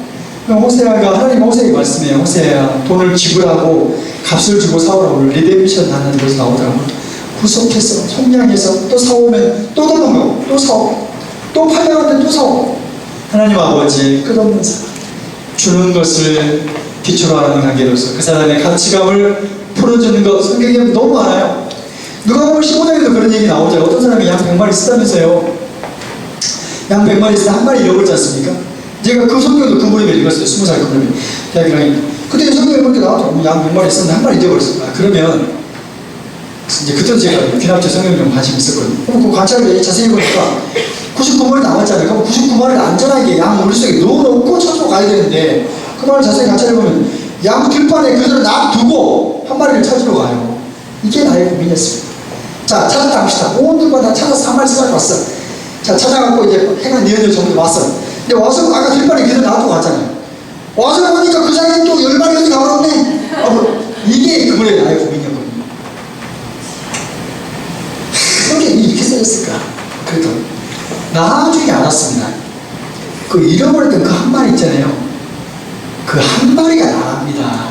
호세아가 하나님 호세아에게 말씀해요. 호세아야, 돈을 지불하고 값을 주고 사오라고 리뎀션 하는 곳에 나오더라고요. 구속해서 속량해서 또 사오면 또 도망가고 또 사오고 또 팔려가는데 또 사오고. 하나님 아버지의 끝없는 사랑, 주는 것을 기초로 하는 관계로서 그 사람의 가치감을 풀어주는 것, 성경에 너무 많아요. 누가 보면 15장에도 그런 얘기 나오죠. 어떤 사람이 양 100마리 쓰다면서요. 양 100마리 쓰다 한 마리 잃어버리지 않습니까? 제가 그 성경도 그 무렵에 읽었어요. 20살 그 무렵에. 대학이랑. 그때 성경에 보니까 나왔죠. 양 100마리 썼는데 한 마리 잃어버렸어요. 그러면 이제 그때도 제가 귀납제 성경에 좀 관심이 있었거든요. 그럼 그 관찰을 자세히 보니까 99마리 남았잖아요. 그럼 99마리를 안전하게 양 머릿속에 넣어놓고 찾으러 가야 되는데, 그 말을 자세히 관찰해보면 양 들판에 그대로 놔두고 한 마리를 찾으러 가요. 이게 나의 고민이었습니다. 자, 찾았다 합시다. 온 들판 다 찾아서 한 마리 찾아갔어. 자, 찾아갖고 이제 해가 내려져 정도 왔어. 근데 와서 아까 들판에 그대로 놔두고 갔잖아요. 와서 보니까 그 장에 또 10마리 어디 가버렸네. 이게 그분의 나의 고민이었거든요. 성경이 이렇게 써졌을까? 그래도 나중에 알았습니다. 그 잃어버렸던 그 한 마리 있잖아요. 그 한 마리가 나랍니다.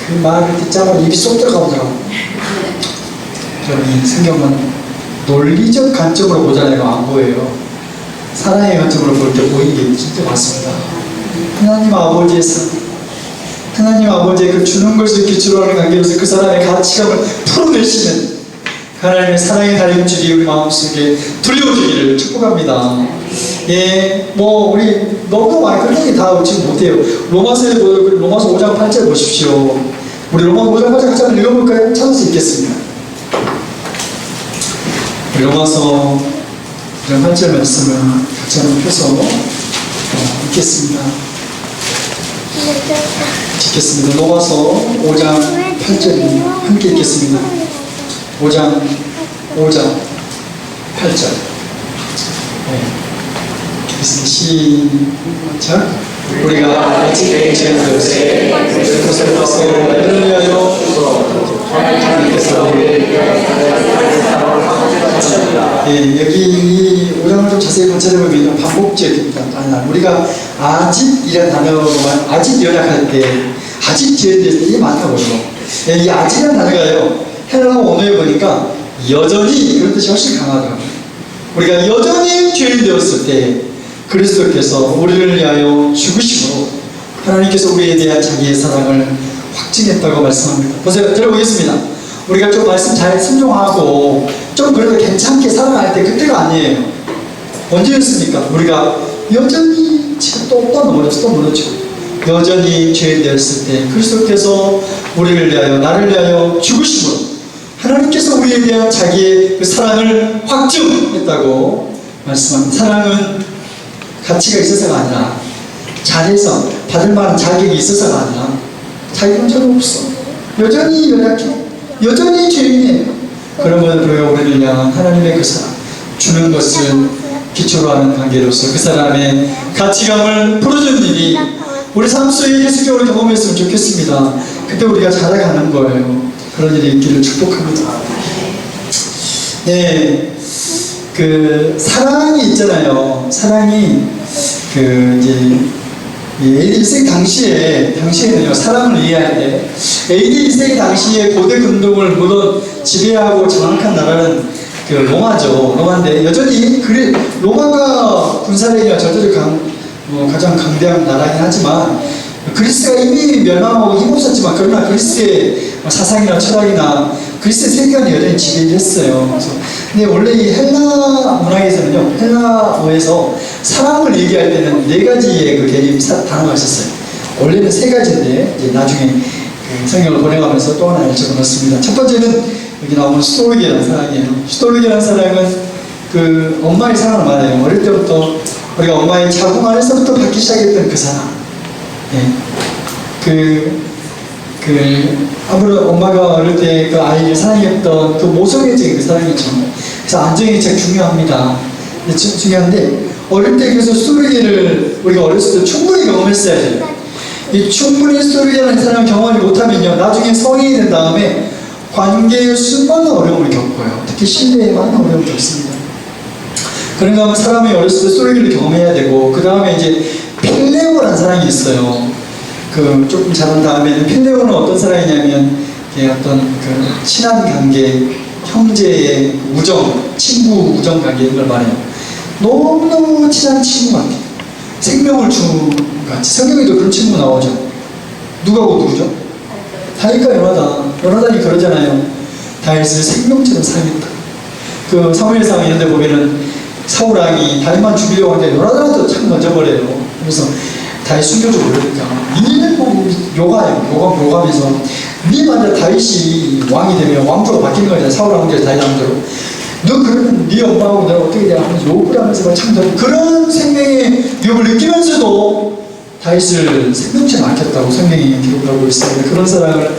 그 말을 듣자마자 입이 쏙 들어가보더라고요. 여러분, 성경은 논리적 관점으로 보잖아요. 안 보여요. 사랑의 관점으로 볼 때 보이는 게 진짜 많습니다. 하나님 아버지에서, 하나님 아버지의 그 주는 것을 기초로 하는 관계로서 그 사람의 가치감을 풀어내시는 하나님의 사랑의 다림줄이 우리 마음속에 두려워지기를 축복합니다. 예, 우리 너무 많이 그런 얘기 다 지금 못해요. 로마서 5장 8절 보십시오. 우리 로마서 5장 8절 같이 한번 읽어볼까요? 찾을 수 있겠습니다. 로마서 5장 8절 말씀을 같이 한번 펴서 읽겠습니다. 읽겠습니다. 로마서 5장 8절입니다. 함께 읽겠습니다. 5장 8절. 시작. 우리가 아직 죄인 되었으니 그리스도께서 우리를 위하여 여기 5장을 좀 자세히 관찰해보면 반복적입니다. 우리가 아직이라는 단어만, 아직 연약할 때, 아직 죄인 되었을 때 이게 많다고요. 이 아직이라는 단어가요, 헬라어 원어에 보니까 여전히, 그런 뜻이 훨씬 강하더라고요. 우리가 여전히 죄인 되었을 때 그리스도께서 우리를 위하여 죽으심으로 하나님께서 우리에 대한 자기의 사랑을 확증했다고 말씀합니다. 보세요. 들어보겠습니다. 우리가 좀 말씀 잘 순종하고 좀 그래도 괜찮게 살아갈 때 그때가 아니에요. 언제였습니까? 우리가 여전히 지금 또 넘어졌어, 또 무너지고 여전히 죄인 되었을 때 그리스도께서 우리를 위하여, 나를 위하여 죽으심으로 하나님께서 우리에 대한 자기의 그 사랑을 확증했다고 말씀합니다. 사랑은 가치가 있어서가 아니라 잘해서 받을 만한 자격이 있어서가 아니라 자격은 전혀 없어. 여전히 연약해. 여전히 죄인이에요. 그럼에도 불구하고 우리를 향한 하나님의 그 사랑, 주는 것을 기초로 하는 관계로서 그 사람의 가치감을 풀어주는 일이 우리 삶 속에 계속적으로 경험했으면 좋겠습니다. 그때 우리가 자라가는 거예요. 그런 일이 있기를 축복합니다. 네, 그 사랑이 있잖아요. 사랑이 그 이제 AD 1세기 당시에는요, 사랑을 이해할 때 AD 1세기 당시에 고대 근동을 물론 지배하고 장악한 나라는 그 로마죠. 로마인데 여전히 로마가 군사력이나 절대적 가장 강대한 나라긴 하지만 그리스가 이미 멸망하고 힘없었지만 그러나 그리스의 사상이나 철학이나 그리스의 세계관이 여전히 지배했어요. 그래서 근데 원래 이 헬라 문학에서는요, 헬라어에서 사랑을 얘기할 때는 4가지의 그 개념 단어가 있었어요. 원래는 3가지인데 이제 나중에 그 성경을 번역하면서 또 하나를 집어넣습니다. 첫 번째는 여기 나오는 스토르게라는 사랑이에요. 스토르게라는 사랑은 그 엄마의 사랑을 말해요. 어릴 때부터 우리가 엄마의 자궁 안에서부터 받기 시작했던 그 사랑. 네. 아무래도 엄마가 어릴 때 그 아이를 사랑했던 그 모성애적인 그 사랑이죠. 그래서 안정이 제일 중요합니다. 중요한데, 어릴 때 그래서 스토르게를 우리가 어렸을 때 충분히 경험했어야 돼요. 이 충분히 스토르게라는 사랑을 경험을 못하면요, 나중에 성인이 된 다음에 관계에 수많은 어려움을 겪어요. 특히 신뢰에 많은 어려움을 겪습니다. 그런가 하면 사람이 어렸을 때 스토르게를 경험해야 되고, 그 다음에 이제 필레오라는 사랑이 있어요. 그 조금 자란 다음에는 필레오는 어떤 사랑이냐면 어떤 그 친한 관계, 형제의 우정, 친구 우정 관계 이런 걸 말해요. 너무너무 친한 친구 같아요. 생명을 준 같이. 성경에도 그런 친구 나오죠. 누가고 누구죠? 다윗과 요나단이 그러잖아요. 다윗을 생명처럼 사랑했다. 그 사무엘상 이런 데 보면은 사울 왕이 다윗만 죽이려고 하는데 요나단한테 참 던져버려요. 그래서 다윗 숨겨줘 모르니까 니는 뭐 요가면서 니 만약 다윗이 왕이 되면 왕조가 바뀌는 거잖아요. 사울 왕조 다윗 왕조로. 너 그러면 네 엄마하고 내가 어떻게 돼야 하면서 욕을 하면서 참 그런 생명의 욕을 느끼면서도 다윗을 생명처럼 아꼈다고 성경이 기록을 하고 있습니다. 그런 사랑을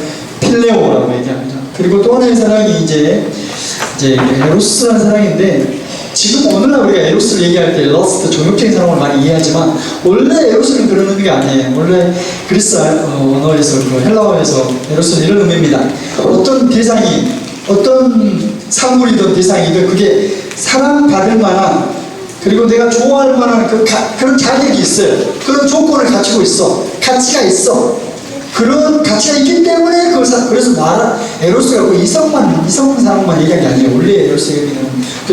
필레오라고 얘기합니다. 그리고 또 하나의 사랑이 이제 에로스라는 사랑인데, 지금 오늘날 우리가 에로스를 얘기할 때 러스트, 종욕적인 사랑을 많이 이해하지만 원래 에로스는 그런 의미가 아니에요. 원래 그리스 언어에서, 헬라어에서 에로스는 이런 의미입니다. 어떤 대상이, 어떤 사물이든 대상이든 그게 사랑받을 만한, 그리고 내가 좋아할 만한 그런 자격이 있어요. 그런 조건을 갖추고 있어. 가치가 있어. 그런 가치가 있기 때문에 그래서 에로스가 이성 사랑만 얘기한 게 아니에요. 원래 에로스의 의미는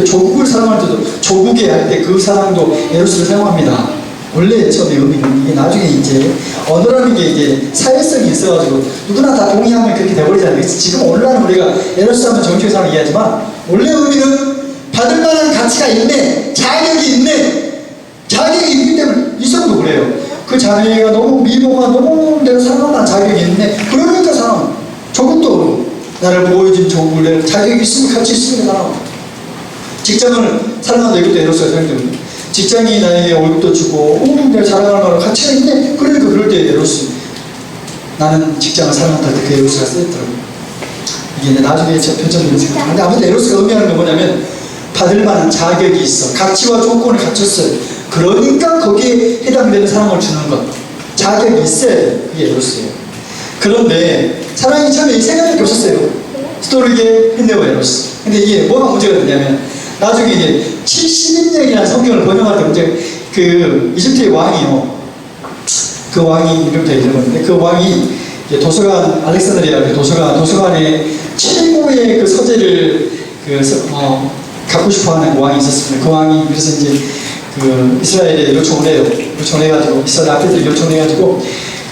조국을 사랑할 때도 조국에 할 때 그 사랑도 에로스를 사용합니다. 원래 처음에 의미는 이게 나중에 이제 언어라는 게 이제 사회성이 있어가지고 누구나 다 동의하면 그렇게 돼버리잖아요. 그래서 지금 오늘날은 우리가 에로스 하면 정치적 사랑을 이해하지만 원래 의미는 받을 만한 가치가 있네, 자격이 있네, 자격이 있기 때문에 이성도 그래요. 그 자네가 너무 미모가 너무 내가 사랑하는 자격이 있네. 그러니까 사랑. 조국도 나를 보여준 조국을 내가 자격이 있으면 같이 있으면 사랑. 직장을 사랑한다. 이것도 에로스가 생각됩니다. 직장이 나에게 월급도 주고 내가 자랑할 만한 가치가 있네. 그러니까 그럴 때 에로스. 나는 직장을 사랑한다. 그 에로스가 쓰였더라고요. 이게 나중에 제 표정이 생각합니다. 근데 아무튼 에로스가 의미하는 건 뭐냐면 받을 만한 자격이 있어. 가치와 조건을 갖췄어요. 그러니까 거기에 해당되는 사랑을 주는 것. 자격이 있어야 돼요. 그게 에로스예요. 그런데 사랑이 처음에 이 세 가지밖에 없었어요. 스토르게, 필레오, 에로스. 근데 이게 뭐가 문제가 되냐면 나중에 이제 70인명이라는 성경을 번역할 때 문제, 그 이집트의 왕이요. 그 왕이 이름부터 읽어봤는데 그 왕이 도서관, 알렉산드리아 도서관에 최고의 그 서재를 갖고 싶어 하는 왕이 있었습니다. 그 왕이 그래서 이제 그 이스라엘에 요청을 해요. 요청해가지고 이스라엘 앞에들 요청해가지고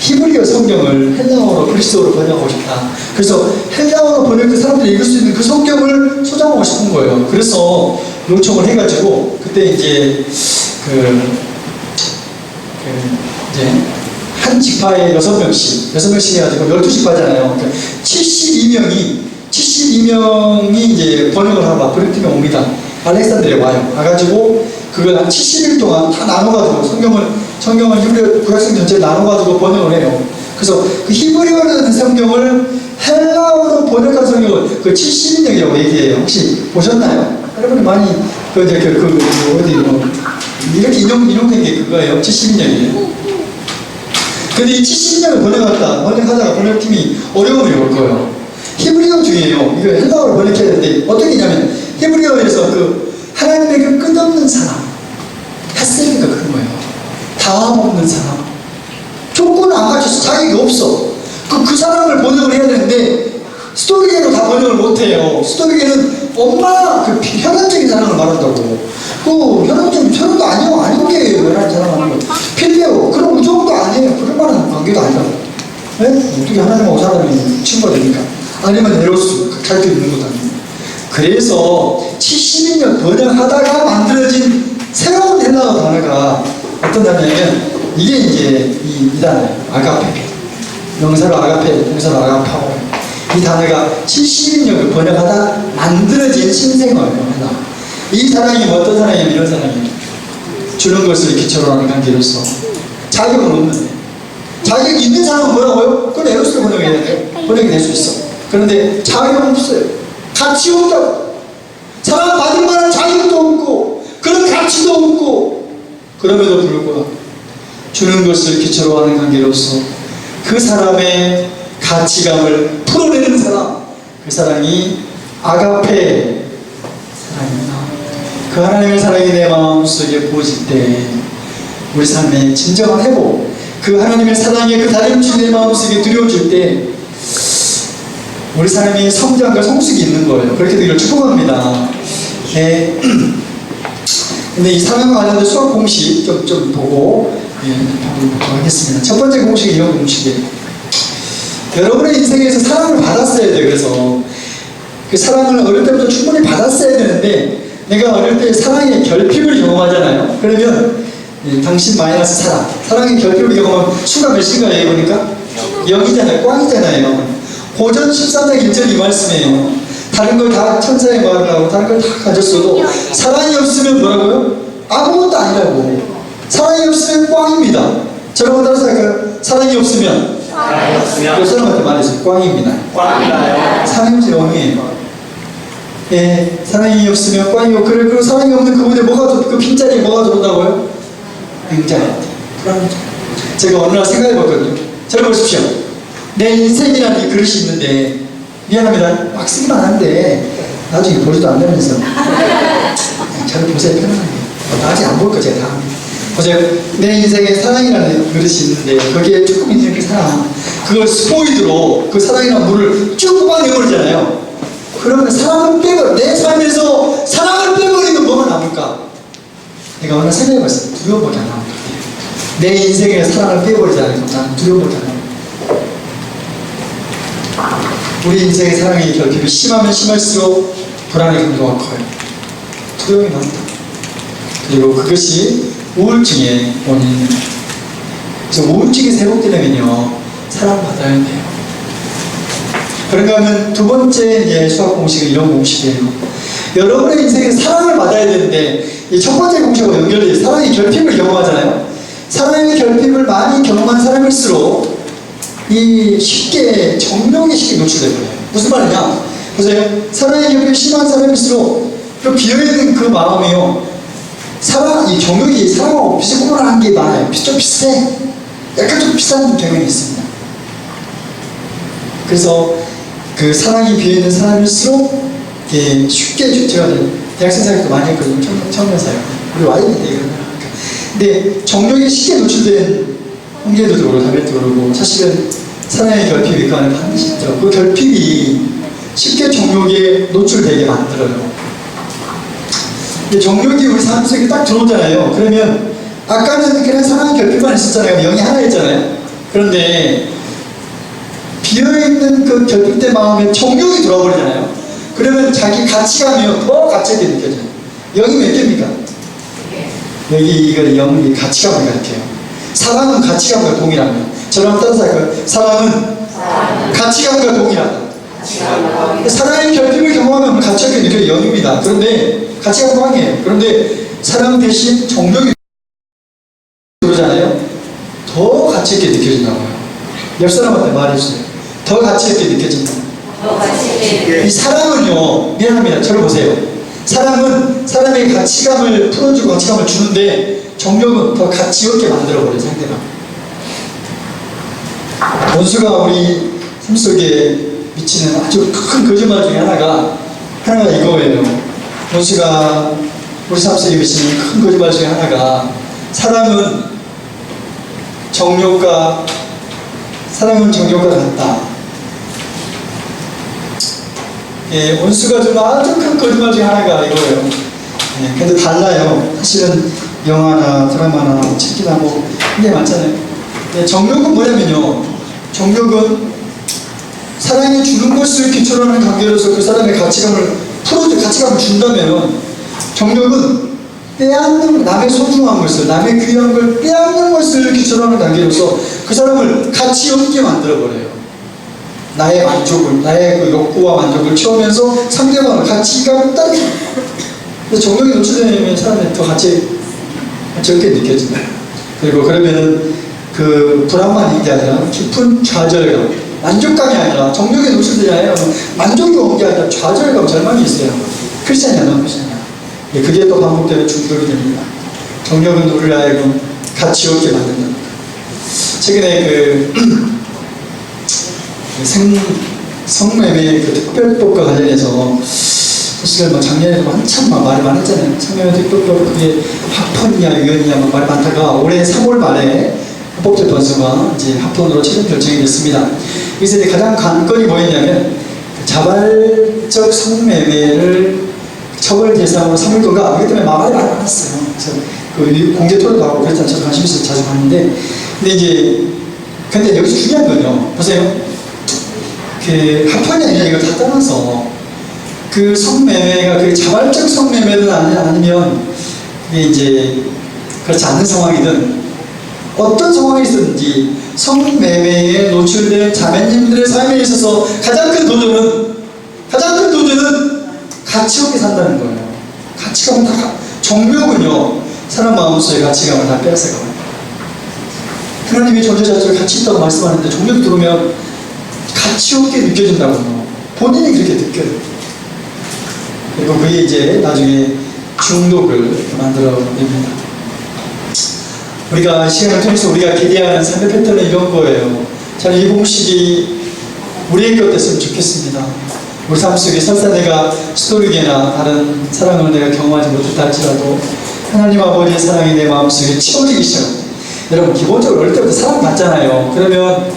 히브리어 성경을 헬라어로 그리스어로 번역하고 싶다. 그래서 헬라어로 번역된 사람들이 읽을 수 있는 그 성경을 소장하고 싶은 거예요. 그래서 요청을 해가지고 그때 이제 이제 한 지파에 6명씩 해가지고 12지파잖아요. 그러니까 72명이 이제 번역을 하고 브리튼에 옵니다. 알렉산드리아에 와요. 와가지고 그걸 한 70일 동안 다 나눠가지고 성경을 성경을 히브리어 구약성 전체를 나눠가지고 번역을 해요. 그래서 그 히브리어로 된 성경을 헬라어로 번역한 성경을 그 70인역이라고 얘기해요. 혹시 보셨나요? 여러분이 많이 어디 이렇게 인용된 게 그거예요. 70인역이에요. 근데 이 70인역을 번역하다가 번역팀이 어려움이 올 거예요. 히브리어 중에요. 이거 헬라어로 번역해야 되는데 어떻게 했냐면 히브리어에서 그 하나님의 그 끝없는 사랑, 핫세미가 그런 거예요. 다함 없는 사랑. 조건을 안 갖춰서 자격이 없어. 그 사람을 번역을 해야 되는데 스토리계로 다 번역을 못해요. 스토리계는 엄마 그 현현적인 사랑을 말한다고. 그 현현도 아니요, 아닌 게 왜라는 사랑하는 거. 필리오 그런 우정도 아니에요. 그럴 만한 관계도 아니라고. 네? 어떻게 하나님하고 사람이 친구가 됩니까? 아니면 에로스 갈등 있는 것도 아니고. 그래서 70년 번역하다가 만들어진 새로운 헬라어 단어가 어떤 단어냐면 이게 이제 이 단어예요. 아가페. 명사로 아가페, 동사로 아가파오. 이 단어가 70년을 번역하다 만들어진 신생어예요. 이 사랑이 어떤 사랑이냐면 이런 사랑이에요. 주는 것을 기초로 하는 관계로서 자격은 없는데 자격이 있는 사람은 뭐라고요? 그건 에로스로 번역이 될 수 있어. 그런데 자격은 없어요. 가치 없다고. 사랑받을 만한 자격도 없고 그런 가치도 없고 그럼에도 불구하고 주는 것을 기초로 하는 관계로서 그 사람의 가치감을 풀어내는 사람, 그 사랑이 아가페 사랑입니다. 그 하나님의 사랑이 내 마음속에 부어질 때 우리 삶의 진정한 회복, 그 하나님의 사랑의 그 다림질이 내 마음속에 두려워질 때 우리 삶이 성장과 성숙이 있는 거예요. 그렇게 되기를 축복합니다. 네. 근데 이 사랑과 관련된 수학 공식 좀 보고 보도록 하겠습니다. 첫 번째 공식이 이런 공식이에요. 여러분의 인생에서 사랑을 받았어야 돼요. 그래서 그 사랑을 어릴 때부터 충분히 받았어야 되는데 내가 어릴 때 사랑의 결핍을 경험하잖아요. 그러면 당신 마이너스 사랑의 결핍을 경험하면 수가 몇인가요? 보니까 0이잖아요. 꽝이잖아요. 고전 13장 1절 이 말씀이에요. 다른 걸 다 천사의 말을 하고 다른 걸 다 가졌어도 사랑이 없으면 뭐라고요? 아무것도 아니라고. 사랑이 없으면 꽝입니다. 저러고 따라서 할까요? 사랑이 없으면 그 사람한테 말해서 꽝입니다. 꽝이나요? 사랑이 없으면 0이에요. 예, 사랑이 없으면 꽝이고 그리고 사랑이 없는 그분에 그 빈자리에 뭐가 들어온다고요? 굉장히 불안하죠. 제가 어느 날 생각해봤거든요. 잘 보십시오. 내 인생이라는 이 그릇이 있는데 미안합니다. 막 쓰기만 한데 나중에 보지도 않으면서 잘 보세요. 편안하게. 아직 안 볼 거 제가 다 보세요. 내 인생에 사랑이라는 그릇이 있는데 거기에 조금 있는 그 사랑, 그걸 스포이드로 그 사랑이라는 물을 쭉 뽑아내버리잖아요. 그러면 사랑을 내 삶에서 사랑을 빼버리면 뭐가 남을까? 내가 오늘 생각해봤어요. 두려움밖에 안 남을 것 같아요. 내 인생에 사랑을 빼버리지 않으면 나는 두려움밖에 안 남을 것 같아요. 우리 인생의 사랑의 결핍이 심하면 심할수록 불안의 강도가 커요. 두려움이 많다. 그리고 그것이 우울증의 원인입니다. 그래서 우울증이 회복되려면요 사랑받아야 돼요. 그런가 하면 두 번째 이제 수학 공식은 이런 공식이에요. 여러분의 인생에 사랑을 받아야 되는데 이 첫 번째 공식하고 연결돼서 사랑의 결핍을 경험하잖아요. 사랑의 결핍을 많이 경험한 사람일수록 이 쉽게 정욕에 쉽게 노출돼요. 무슨 말이냐? 보세요. 사랑의 결핍이 심한 사람일수록 그 비어있는 그 마음이요. 이 정욕이 사랑하고 비슷한 게 많아요. 좀 비슷해. 약간 좀 비슷한 경향이 있습니다. 그래서 그 사랑이 비어있는 사람일수록 쉽게 제가 대학생 사역도 많이 했거든요. 청년 사역. 우리 와이프인데 근데 정욕이 쉽게 노출된 형제도 그러고 자매도 그러고 사실은 사랑의 결핍이 그 안에 반드시 있더라고요. 그 결핍이 쉽게 정욕에 노출되게 만들어요. 정욕이 우리 삶 속에 딱 들어오잖아요. 그러면 아까는 그냥 사랑의 결핍만 있었잖아요. 영이 하나였잖아요. 그런데 비어있는 그 결핍된 마음에 정욕이 들어와 버리잖아요. 그러면 자기 가치감이 더 가치있게 느껴져요. 영이 몇 개입니까? 여기 이거 영이 가치감을 가르쳐요. 사랑은 가치감과 동일합니다. 저랑 따라서 할까요? 사랑은 가치감과 동일하다. 사랑의 결핍을 경험하면 가치감이 느껴요. 영입니다. 그런데 가치감은 꽝이에요. 그런데 사랑 대신 정욕이 그러잖아요. 더 가치 있게 느껴진다고요. 옆 사람한테 말해주세요. 더 가치 있게 느껴진다. 이 사랑은요, 미안합니다. 저를 보세요. 사랑은 사람의 가치감을 풀어주고 가치감을 주는데, 정욕은 더 가치 없게 만들어버려요, 상대방. 원수가 우리 삶 속에 미치는 아주 큰 거짓말 중에 하나가 이거예요. 원수가 우리 삶 속에 미치는 큰 거짓말 중에 하나가, 사랑은 정욕과 같다. 예, 원수가 좀 아주 큰 거짓말 중에 하나가 이거예요. 예, 근데 달라요. 사실은 영화나 드라마나 책이나 뭐 굉장히 많잖아요. 예, 정욕은 뭐냐면요, 정욕은 사랑이 주는 것을 기초로 하는 관계로서 그 사람의 가치감을 준다면, 정욕은 빼앗는, 남의 소중한 것을, 남의 귀한 걸 빼앗는 것을 기초로 하는 관계로서 그 사람을 가치 없게 만들어버려요. 나의 만족을, 나의 그 욕구와 만족을 채우면서 상대방을 가치감을 떨어져요. 그래서 정욕이 노출되면 사람이 더 가치 없게 느껴진다. 그리고 그러면은 그 불안만 있는 게 아니라 깊은 좌절감, 만족감이 아니라, 정욕에 노출되지 않아요. 만족이 온 게 아니라 좌절감, 절망이 있어요. 크리스찬이야, 넌 크리스찬이야. 그게 또 반복되면 중독이 됩니다. 정욕은 우리를 하여금 가치 없게 만든다. 최근에 성매매 그 특별법과 관련해서 사실 뭐 작년에도 한참 말이 많았잖아요. 성매매 특별법, 그게 합헌이냐 위헌이냐 말이 많다가 올해 3월 말에 헌법재판소가 이제 합헌으로 최종 결정이 됐습니다. 그래서 이제 가장 관건이 뭐였냐면, 자발적 성매매를 처벌 대상으로 삼을 건가, 이것 때문에 말이 많이 많았어요. 그래서 그 공개 토론도 하고 그랬잖아요. 저도 관심 있어서 자주 봤는데, 근데 여기서 중요한 건요, 보세요. 그 합헌이 아니라 이걸 다 떠나서 그 성매매가 그 자발적 성매매든 아니면 그게 이제 그렇지 않는 상황이든 어떤 상황이 있었는지, 성매매에 노출된 자매님들의 삶에 있어서 가장 큰 도전은 가치 없게 산다는 거예요. 가치감은 다, 정욕은요, 사람 마음속에 가치감을 다 빼앗아가요. 하나님의 존재 자체가 가치 있다고 말씀하는데, 정욕이 들어오면 가치 없게 느껴진다고요. 본인이 그렇게 느껴요. 그리고 그게 이제 나중에 중독을 만들어냅니다. 우리가 시간을 통해서 우리가 기대하는 삶의 패턴은 이런 거예요. 저는 이 공식이 우리의 것 됐으면 좋겠습니다. 우리 삶 속에 설사 내가 스토리게나 다른 사랑을 내가 경험하지 못했다 할지라도 하나님 아버지의 사랑이 내 마음속에 채워지기 시작합니다. 여러분, 기본적으로 어릴 때부터 사랑받잖아요. 그러면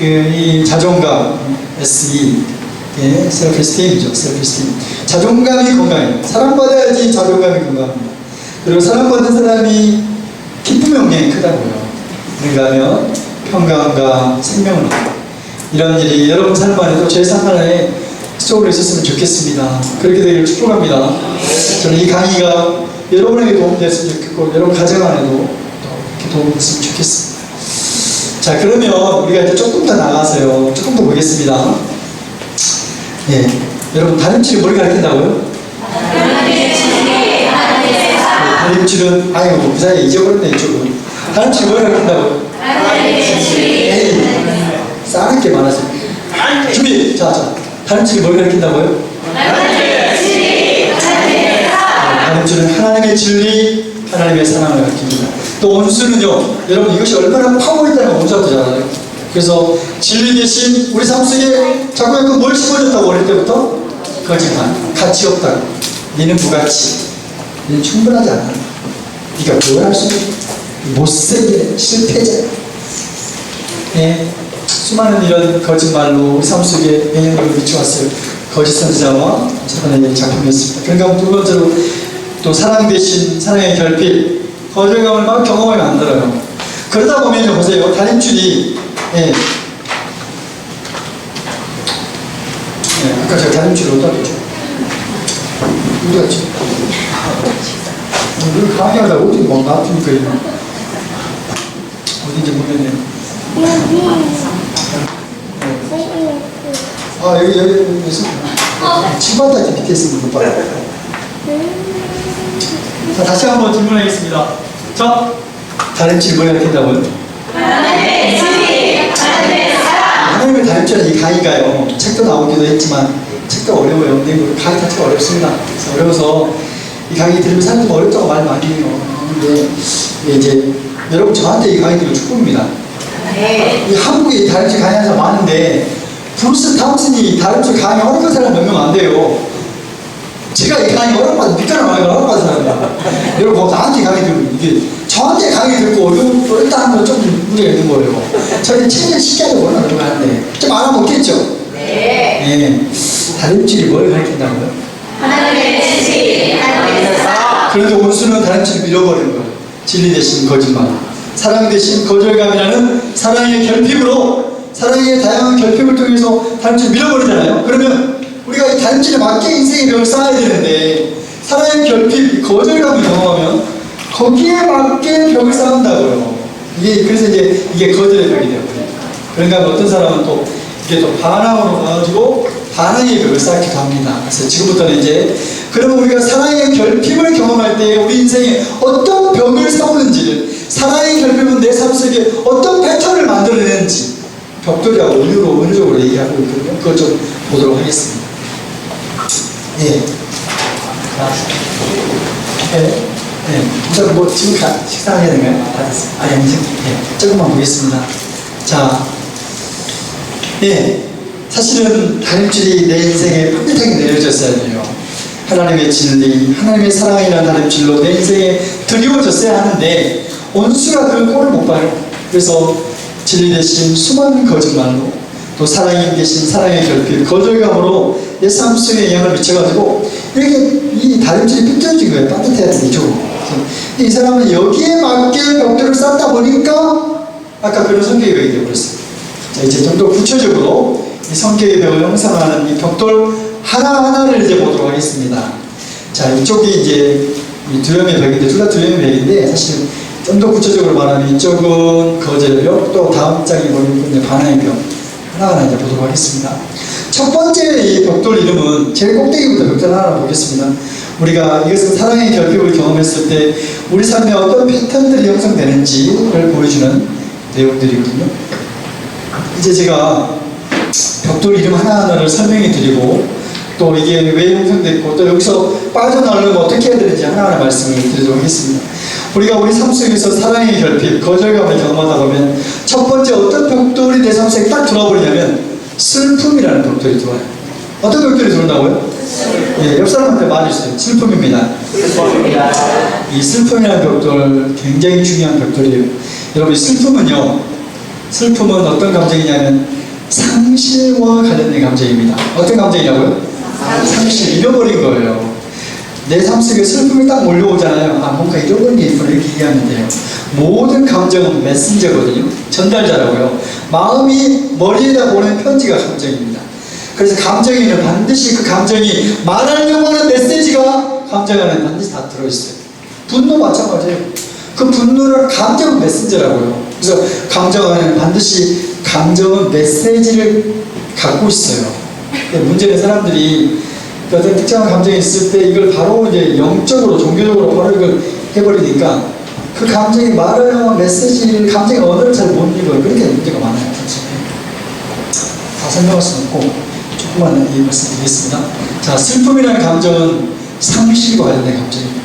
이 자존감, SE, 예, 셀프에스팀이죠. 셀프에스팀. 자존감이 건강해요. 사랑받아야지 자존감이 건강합니다. 그리고 사랑받은 사람이 기쁨의 영향이 크다고요. 그런가 하면 평강과 생명을 얻고, 이런 일이 여러분 삶 안에도 제 삶 안에 속으로 있었으면 좋겠습니다. 그렇게 되기를 축복합니다. 저는 이 강의가 여러분에게 도움됐으면 좋겠고, 여러분 가정 안에도 이렇게 도움이 됐으면 좋겠습니다. 자, 그러면 우리가 이제 조금 더 나가서요, 조금 더 보겠습니다. 예, 여러분, 다림질이 뭘 가르친다고요? 다림질은, 아이고, 그 사이에 잊어버렸네, 이쪽은. 다림질이 뭘 가르친다고요? 에이, 싸는 게 많아서. 준비! 자. 다림질이 뭘 가르친다고요? 다림질은 하나님의 진리, 하나님의 사랑을 가르칩니다. 또 원수는요, 여러분, 이것이 얼마나 파워 있다는 걸 원수한테 잘 알아요. 그래서 진리 대신 우리 삶 속에 자꾸 약간 뭘 심어줬다고, 어릴 때부터? 거짓말, 가치 없다고. 너는 무가치, 너는 충분하지 않아, 네가 뭘 할 수 있어, 못생긴 실패자. 예, 수많은 이런 거짓말로 우리 삶 속에 영향력을 미쳐왔어요. 거짓 선지자와 사단의 작품이었습니다. 그러니까 두 번째로 또 사랑 대신 사랑의 결핍, 거절감을 막 경험하게 만들어요. 그러다 보면요, 보세요, 다림줄이, 예, 아까 제가 다림줄을 어디다 뒀죠? 어디 갔지? 오늘 강의하다 어디 뭔가 아프니까 이거 어딘지 모르겠네요. 아, 여기서 치마다 밑에 있으면 못 봐요. 자, 다시 한번 질문하겠습니다. 자, 다림질 뭘 가르친다고요? 하나님의 진리, 하나님의 사랑. 하나님의 다림질은 이 강의가요. 책도 나오기도 했지만 책도 어려워요. 근데 그 강의 자체가 어렵습니다. 그래서 어려워서 이 강의 들으면 사람들이 어렵다고 말 많이 해요. 근데 이제 여러분 저한테 이 강의 들으면 축복입니다. 이 한국에 다림질 강의하는 사람 많은데 브루스 탐슨이 다림질 강의 허락한 사람 몇 명 안 돼요. 제가 이 강의 허락받은 밑간을 많이 허락받은 사람입니다. 여러분 나한테 강의 들으면 이게 저한테 강의 듣고 어렵다는 건 좀 문제가 있는 거예요. 저는 체질 시켜도 원하는 거 하는데 좀 알아먹겠죠? 네. 다림질이 뭘 가르친다고요? 하나님의 진리, 하나님의 사랑. 그런데 원수는 다림질을 밀어버리는 거예요. 진리 대신 거짓말, 사랑 대신 거절감이라는 사랑의 결핍으로, 사랑의 다양한 결핍을 통해서 다림질을 밀어버리잖아요. 그러면 우리가 이 다림질에 맞게 인생의 벽을 쌓아야 되는데 사랑의 결핍, 거절감을 경험하면 거기에 맞게 벽을 쌓는다고요. 그래서 이제 이게 거절의 벽이 되어버려요. 그러니까 어떤 사람은 또 이게 또 반항으로 가가지고 반항의 벽을 쌓기도 합니다. 그래서 지금부터는 이제 그러면 우리가 사랑의 결핍을 경험할 때 우리 인생에 어떤 벽을 세우는지를, 사랑의 결핍은 내 삶 속에 어떤 패턴을 만들어내는지 벽돌이하고 은유적으로 얘기하고 있거든요. 그걸 좀 보도록 하겠습니다. 예. 우선 뭐 지금 식사해야 되나요? 다 됐습니다. 아니, 조금만 보겠습니다. 자, 사실은 다림질이 내 인생에 풋풋하게 내려졌어야 돼요. 하나님의 진리, 하나님의 사랑이라는 다림질로 내 인생에 드리워졌어야 하는데 원수가 그 꼴을 못 봐요. 그래서 진리 대신 수많은 거짓말로, 또 사랑이 대신 사랑의 결핍, 거절감으로 내 삶 속에 영향을 미쳐가지고 이렇게 이 다림질이 삐뚤어진 거예요. 빠듯해야 되는 이쪽으로. 이 사람은 여기에 맞게 벽돌을 쌓다 보니까 아까 그런 성격이 벽이 되어버렸어요. 자, 이제 좀 더 구체적으로 이 성격의 벽을 형성하는 이 벽돌 하나하나를 이제 보도록 하겠습니다. 자, 이쪽이 이제 이 두려움의 벽인데, 둘 다 두려움의 벽인데, 사실 좀 더 구체적으로 말하면 이쪽은 거절의 벽, 또 다음 장에 보면 이제 반항의 벽. 하나하나 이제 보도록 하겠습니다. 첫 번째 이 벽돌 이름은 제일 꼭대기부터 벽돌 하나 보겠습니다. 우리가 이것은 사랑의 결핍을 경험했을 때 우리 삶에 어떤 패턴들이 형성되는지를 보여주는 내용들이거든요. 이제 제가 벽돌 이름 하나하나를 설명해 드리고 또 이게 왜 형성됐고 또 여기서 빠져나오려면 어떻게 해야 되는지 하나하나 말씀을 드리도록 하겠습니다. 우리가 우리 삶 속에서 사랑의 결핍, 거절감을 경험하다 보면 첫 번째 어떤 벽돌이 내 삶 속에 딱 들어버리냐면 슬픔이라는 벽돌이 들어와요. 어떤 벽돌이 들어온다고요? 옆 사람한테 말해주세요. 슬픔입니다. 이 슬픔이라는 벽돌 굉장히 중요한 벽돌이에요. 여러분, 슬픔은요, 슬픔은 어떤 감정이냐면 상실과 관련된 감정입니다. 어떤 감정이라고요? 상실, 잃어버린 거예요. 내 삶 속에 슬픔이 딱 몰려오잖아요. 뭔가 잃어버린 게 있구나, 이렇게 얘기하면 돼요. 모든 감정은 메신저거든요. 전달자라고요. 마음이 머리에다 보낸 편지가 감정입니다. 그래서 감정에는 반드시 그 감정이 말하려고 하는 메시지가 감정 안에 반드시 다 들어있어요. 분노 마찬가지예요. 그 분노를 감정 메신저라고요. 그래서 감정 안에는 반드시 감정은 메시지를 갖고 있어요. 문제는 사람들이 어떤 특정한 감정이 있을 때 이걸 바로 이제 영적으로, 종교적으로 바로 이걸 해버리니까 그 감정이 말하려는 메시지를, 감정의 언어를 잘 못 읽어요. 그렇게 문제가 많아요. 다 설명할 수는 없고 조금만 말씀드리겠습니다. 자, 슬픔이라는 감정은 상실과 관련된 감정입니다.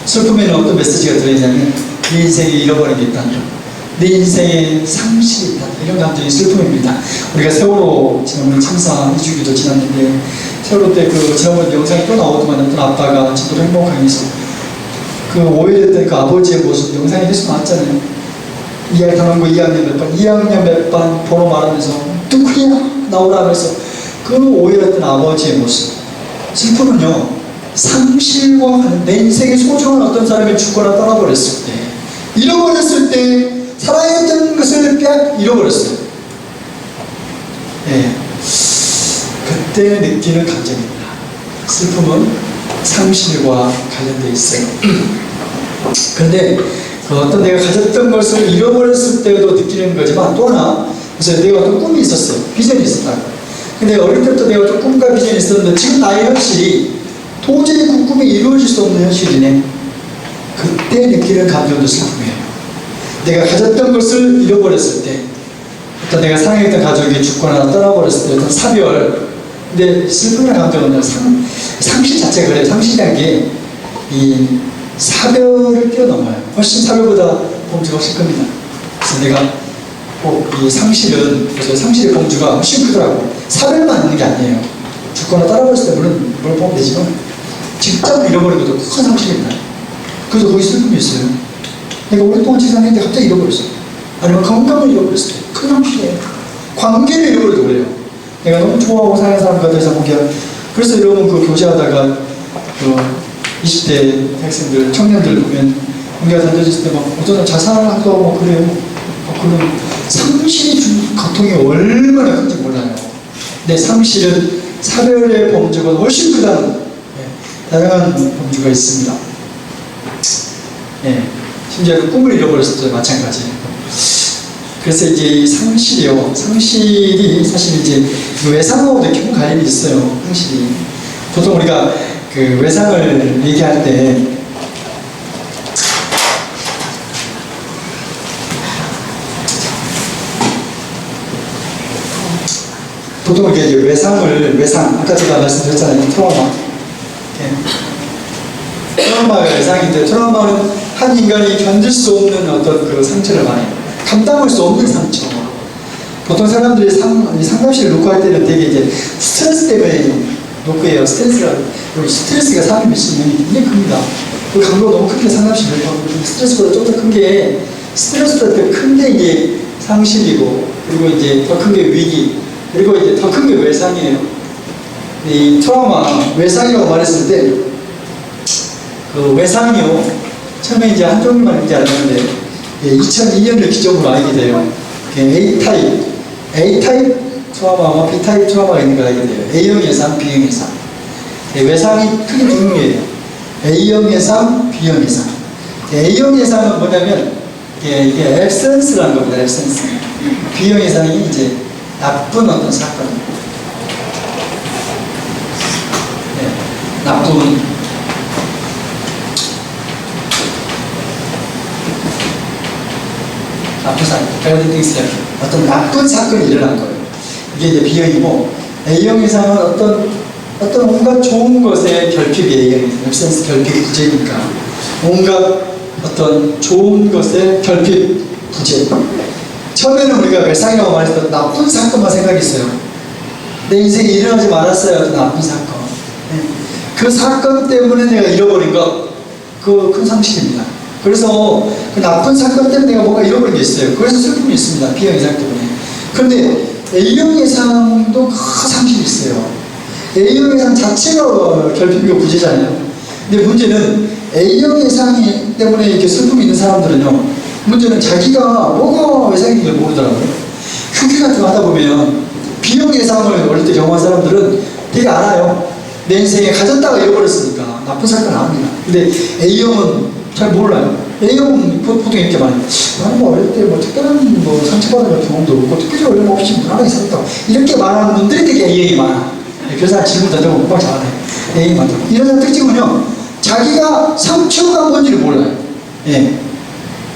슬픔에는 어떤 메시지가 들어있냐면 내 인생에 잃어버린 게 있다, 내 인생에 상실이 있다, 이런 감정이 슬픔입니다. 우리가 세월호 지난번 참사 2주기도 지났는데 세월호 때 그 지난번 영상이 또 나오더만 어떤 아빠가 진짜 행복하게 해서 그 오해됐던 그 아버지의 모습 영상이 계속 나왔잖아요. 이야기 당한고 2학년 몇 반, 2학년 몇 반 번호 말하면서 누구야 나오라 하면서 그 오해됐던 아버지의 모습. 슬픔은요, 상실과 내 인생의 소중한 어떤 사람이 죽거나 떠나버렸을 때, 잃어버렸을 때, 사랑했던 것을 잃어버렸어요. 그때 느끼는 감정입니다. 슬픔은 상실과 관련되어 있어요. 그런데 어떤 내가 가졌던 것을 잃어버렸을 때도 느끼는 거지만 또 하나, 그래서 내가 어떤 꿈이 있었어요. 비전이 있었다. 근데 어릴 때부터 내가 좀 꿈과 비전이 있었는데 지금 나의 현실이 도저히 그 꿈이 이루어질 수 없는 현실이네. 그때 느끼는 감정도 슬픔이에요. 내가 가졌던 것을 잃어버렸을 때, 어떤 내가 사랑했던 가족이 죽거나 떠나버렸을 때 어떤 사별, 근데 슬픔이라는 감정은 상실 자체가 그래요. 상실이라는 게 이 사별을 뛰어넘어요. 훨씬 사별보다 범주가 훨씬 큽니다. 그래서 내가 꼭 이 상실은, 그래서 상실의 범주가 훨씬 크더라고. 사별만 있는 게 아니에요. 죽거나 떠나버렸을 때 물론 뭘 보면 되지만 직접 잃어버린 것도 큰 상실입니다. 그래서 거기 슬픔이 있어요. 내가 오랫동안 지상했는데 갑자기 잃어버렸어요. 아니면 건강을 잃어버렸어요. 큰 상실이에요. 관계를 잃어버려도 그래요. 내가 너무 좋아하고 사는 사람과 더 이상 관계가. 그래서 여러분 그 교제하다가 그 20대 학생들, 청년들 보면 관계가 단절했을 때 막 어쩌다 자살하고 뭐 그래요. 그런 상실이 준 고통이 얼마나 큰지 몰라요. 근데 상실은 사별의 범주가 훨씬 크다는 다양한 범주가 있습니다. 심지어 꿈을 잃어버렸을 때 마찬가지예요. 그래서 이제 이 상실이요. 상실이 사실 이제 외상하고도 깊은 관련이 있어요. 상실이. 보통 우리가 그 외상을 얘기할 때 보통 이게 외상, 아까 제가 말씀드렸잖아요. 트라우마가 외상인데, 트라우마는 한 인간이 견딜 수 없는 어떤 그 상처를 말해요. 감당할 수 없는 상처. 보통 사람들이 상담실을 놓고 할 때는 되게 이제 스트레스 때문에 놓고 해요. 스트레스가 사람이 미치는 영향이 굉장히 큽니다. 그 강도가 너무 크게 상담실을 놓고 하고, 스트레스보다 좀 더 큰 게, 스트레스보다 더 큰 게 이제 상실이고, 그리고 이제 더 큰 게 위기, 그리고 이제 더 큰 게 외상이에요. 이 트라우마, 외상이라고 말했을 때, 그 외상이요. 처음에 이제 한 종류만 있지 않았는데, 2002년을 기점으로 알게 돼요. A타입 트라우마와 B타입 트라우마가 있는 걸 알게 돼요. A형 예상, B형 예상. 외상이 크게 두 종류예요. A형 예상, B형 예상. A형 예상은 뭐냐면, 이게 앱센스라는 겁니다. 앱센스. B형 예상이 이제 나쁜 어떤 사건. 나쁜 사건, 어떤 나쁜 사건이 일어난 거예요. 이게 이제 B형이고, A형 이상은 어떤 온갖 좋은 것의 결핍이 A형이에요. 앱센스 결핍 부재니까. 온갖 어떤 좋은 것의 결핍 부재. 처음에는 우리가 외상이라고 말했을 때 나쁜 사건만 생각했어요. 내 인생에 일어나지 말았어야 어떤 나쁜 사건. 그 사건 때문에 내가 잃어버린 것, 그 큰 상실입니다. 그래서 그 나쁜 사건 때문에 내가 뭔가 잃어버린 게 있어요. 그래서 슬픔이 있습니다. B형 예상 때문에. 그런데 A형 예상도 큰 상실이 있어요. A형 예상 자체가 결핍이고 부재잖아요. 근데 문제는 A형 예상 때문에 이렇게 슬픔이 있는 사람들은요, 문제는 자기가 뭐가 외상인지 모르더라고요. 휴게 같은 거 하다 보면 B형 예상을 어릴 때 경험한 사람들은 되게 알아요. 내 인생에 가졌다가 잃어버렸으니까 나쁜 사건은 압니다. 근데 A형은 잘 몰라요. A형은 보통 이렇게 말해요. 나는 뭐 어릴 때 뭐 특별한 뭐 상처받은 경험도 없고 특별히 어려움 없이 무난하게 살았다. 이렇게 말하는 분들이 되게 A형이 많아. 그래서 질문 던져보고 금방 잘하네. A형이 많다. 이런 사람 특징은요, 자기가 상처가 뭔지를 몰라요.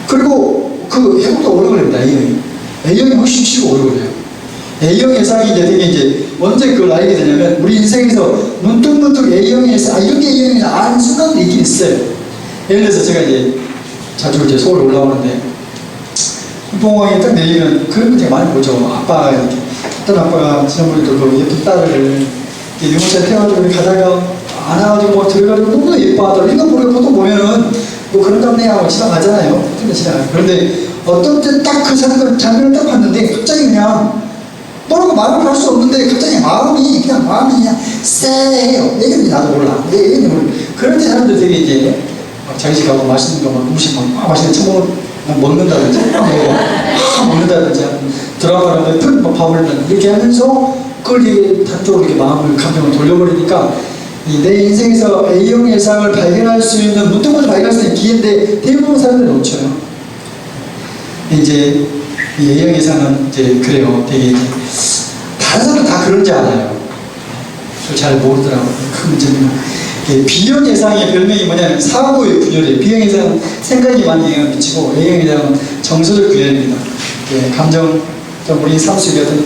그리고 그 회복도 오래 걸립니다. A형이 훨씬 쉬고 오래 걸려요. A형 예상이 이제 되게 이제 언제 그걸 알게 되냐면, 우리 인생에서 문득문득 A형 예상, 이런 게 A형 예상 아는 순간도 있긴 있어요. 예를 들어서 제가 이제 자주 이제 서울 올라오는데, 봉황이 딱 내리면 그런 거 제가 많이 보죠. 아빠가 이렇게, 어떤 아빠가 지난번에도 그 예쁜 딸을 유모차에 태워가지고 가다가 안아가지고 뭐 들어가지고 너무나 예뻐하더라고요. 이거 보통 보면은 뭐 그런 감내하고 지나가잖아요. 그런데 어떤 때 딱 그 장면을 딱 봤는데 갑자기 그냥 뭐라고 말을 할 수 없는데 갑자기 마음이 그냥 쎄해요. 얘기는 나도 몰라. 얘기는 몰라. 그럴 때 사람들 되게 이제 막 자기 집 가고 맛있는 거 막 음식 막 맛있는 처먹을 먹는다든지 먹는다든지 드라마라든지 밥을 이렇게 하면서 그걸 이렇게 단적으로 이렇게 마음을 감정을 돌려버리니까 내 인생에서 A형 예상을 발견할 수 있는 문득문득 발견할 수 있는 기회인데 대부분 사람들이 놓쳐요. 이제 이 A형 예상은 이제 그래요. 되게 이제 다른 사람은 다 그런지 알아요. 그걸 잘 모르더라고요. 그 문제는 B형 예상의 별명이 뭐냐면 사고의 분열이에요. B형 예상은 생각이 많이 영향을 미치고, A형 예상은 정서적 분열입니다. 감정, 우리 삶 속에 어떤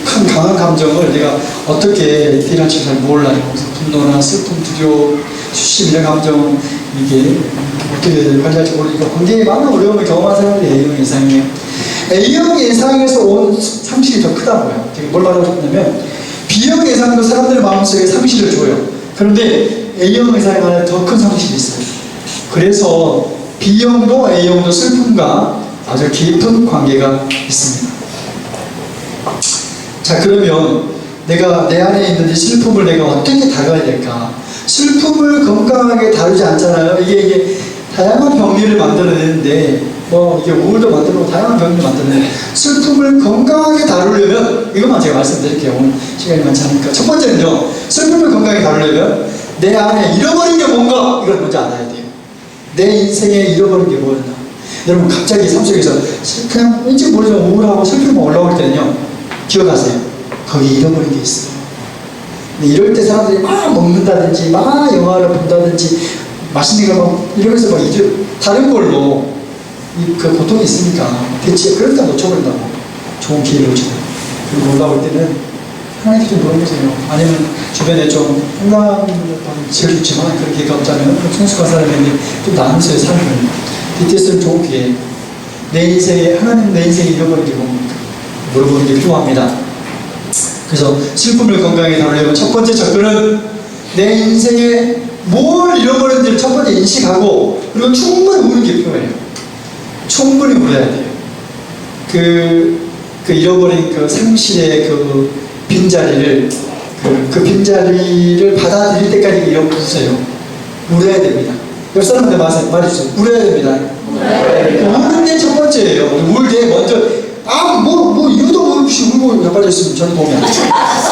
큰 강한 감정을 내가 어떻게 딜할지 잘 몰라요. 분노나 슬픔, 두려움, 수심 이런 감정 이게 어떻게 관리할지 모르니까 굉장히 많은 어려움을 경험한 사람들이 A형 예상이에요. A형 예상에서 온 상실이 더 크다고요. 제가 뭘 말하고 싶냐면 B형 예상도 사람들 마음속에 상실을 줘요. 그런데 A형 예상에 관해 더 큰 상실이 있어요. 그래서 B형도 A형도 슬픔과 아주 깊은 관계가 있습니다. 자, 그러면 내가 내 안에 있는 이 슬픔을 내가 어떻게 다뤄야 될까? 슬픔을 건강하게 다루지 않잖아요. 이게 다양한 병리를 만들어내는데, 이게 우울도 만들고 다양한 병리를 만들어내는데, 슬픔을 건강하게 다루려면, 이것만 제가 말씀드릴게요. 오늘 시간이 많지 않으니까. 첫 번째는요, 슬픔을 건강하게 다루려면, 내 안에 잃어버린 게 뭔가, 이걸 먼저 알아야 돼요. 내 인생에 잃어버린 게 뭐였나? 여러분, 갑자기 삶 속에서 그냥 왠지 모르죠. 우울하고 슬픔이 올라올 때는요, 기억하세요. 거기 잃어버린 게 있어요. 근데 이럴 때 사람들이 막 먹는다든지, 막 영화를 본다든지, 맛있는 거 막 이러면서 막 다른 걸로 그 고통이 있으니까 대체 그럴 때 놓쳐버린다고. 좋은 기회를 놓쳐요. 그리고 올라올 때는 하나님께 좀 물어보세요. 아니면 주변에 좀 건강한 제일 좋지만 그런 기회가 없자면 성숙한 사람에게 좀 나누세요. 삶을. 이때는 좋은 기회. 내 인생에 하나님 내 인생에 잃어버린 게 뭡니까? 물어보는 게 필요합니다. 그래서 슬픔을 건강하게 다루려면 첫 번째 접근은 내 인생에 뭘 잃어버렸는지를 첫 번째 인식하고, 그리고 충분히 우는 게 필요해요. 충분히 울어야 돼요. 그 잃어버린 그 상실의 그 빈자리를, 그 빈자리를 받아들일 때까지 우세요. 울어야 됩니다. 옆 사람한테 말해주세요. 울어야 됩니다. 우는 게 첫 번째예요. 울 때 먼저 이유도 없이 울고 자빠졌으면 저는 도움이 안 돼요.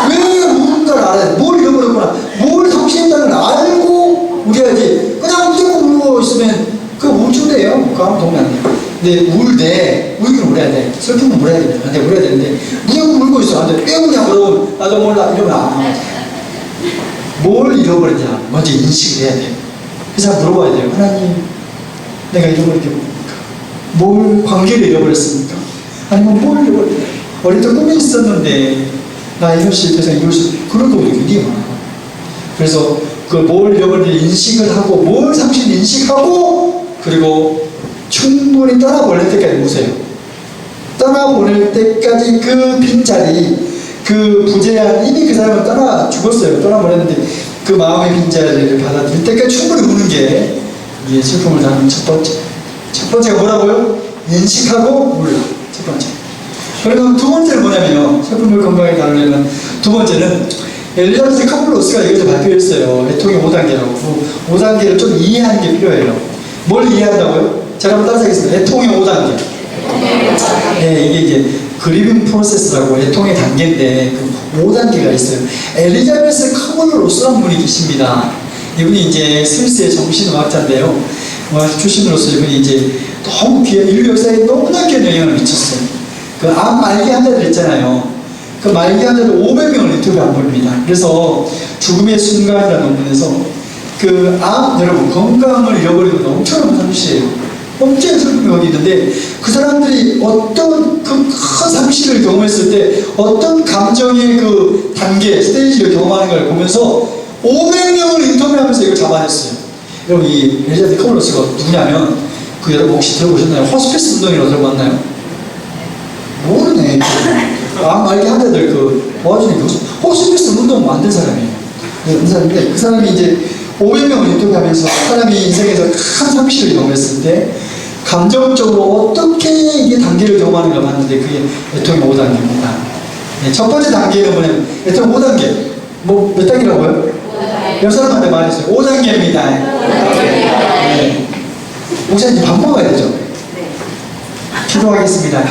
왜 우는가를 알아야 돼. 뭘 잃어버렸구나. 뭘 상실했다는 걸 알고 울어야지. 그냥 무조건 울고 있으면 그거 우울증돼요. 그거 하면 도움이 안 돼요. 근데 울 때, 울긴 울어야 돼. 슬픔은 울어야 됩니다. 근데 울어야 되는데, 무조건 울고 있어. 안 돼. 왜 우냐고 그러면, 나도 몰라. 이러면 안 돼. 뭘 잃어버렸냐. 먼저 인식을 해야 돼요. 그래서 물어봐야 돼요. 하나님, 내가 잃어버린 게 뭡니까? 뭘 관계를 잃어버렸습니까? 아니면 뭘 잃어버렸냐? 어릴 때 꿈이 있었는데 나 이것이 더 이상 이룰 수 그런 경우도 굉장히 많아요. 그래서 그 뭘 잃어버린 인식을 하고, 뭘 상실 인식하고, 그리고 충분히 떠나보낼 때까지 우세요. 떠나보낼 때까지 그 빈자리, 그 부재한, 이미 그 사람은 떠나 죽었어요. 떠나보냈는데 그 마음의 빈자리를 받아들일 때까지 충분히 우는 게 이게 슬픔을 다루는 첫 번째. 첫 번째가 뭐라고요? 인식하고 울라. 첫 번째. 그러면 두 번째는 뭐냐면요. 슬픔을 건강하게 다루려면 두 번째는 엘리자베스 카플로스가 이것을 발표했어요. 애통의 5단계라고. 그 5단계를 좀 이해하는 게 필요해요. 뭘 이해한다고요? 제가 한번 따라하겠습니다. 애통의 5단계. 네, 이게 그리빙 프로세스라고 애통의 단계인데 그 5단계가 있어요. 엘리자베스 카플로스라는 분이 계십니다. 이분이 이제 스위스의 정신의학자인데요. 출신으로서 이분이 이제 너무 귀한 인류 역사에 너무나 귀한 영향을 미쳤어요. 그 암 말기 환자들 있잖아요. 그 말기 환자들 500명을 인터뷰한 분입니다. 그래서 죽음의 순간이라는 논문에서 그 암, 여러분, 건강을 잃어버리는 엄청난 상실이에요. 엄청난 슬픔이 거기 있는데 그 사람들이 어떤 그 큰 상실을 경험했을 때 어떤 감정의 그 단계, 스테이지를 경험하는 걸 보면서 500명을 인터뷰하면서 이걸 잡아냈어요. 여러분, 이 엘리자베스 카플로스가 누구냐면, 그 여러분 혹시 들어보셨나요? 호스피스 운동이라고 들어봤나요? 모르네. 말기 환자들 도와주는 호스피스 운동 만든 사람이에요. 그 사람인데, 그 사람이 이제 500명을 인터뷰하면서 사람이 인생에서 큰 상실을 경험했을 때 감정적으로 어떻게 이게 단계를 경험하는가 봤는데 그게 애통의 5단계입니다. 네, 첫 번째 단계는 뭐냐면 애통 5단계. 몇 단계라고요? 옆 사람한테 말해주세요. 5단계입니다. 네. 목사님 밥 먹어야 되죠? 기도하겠습니다.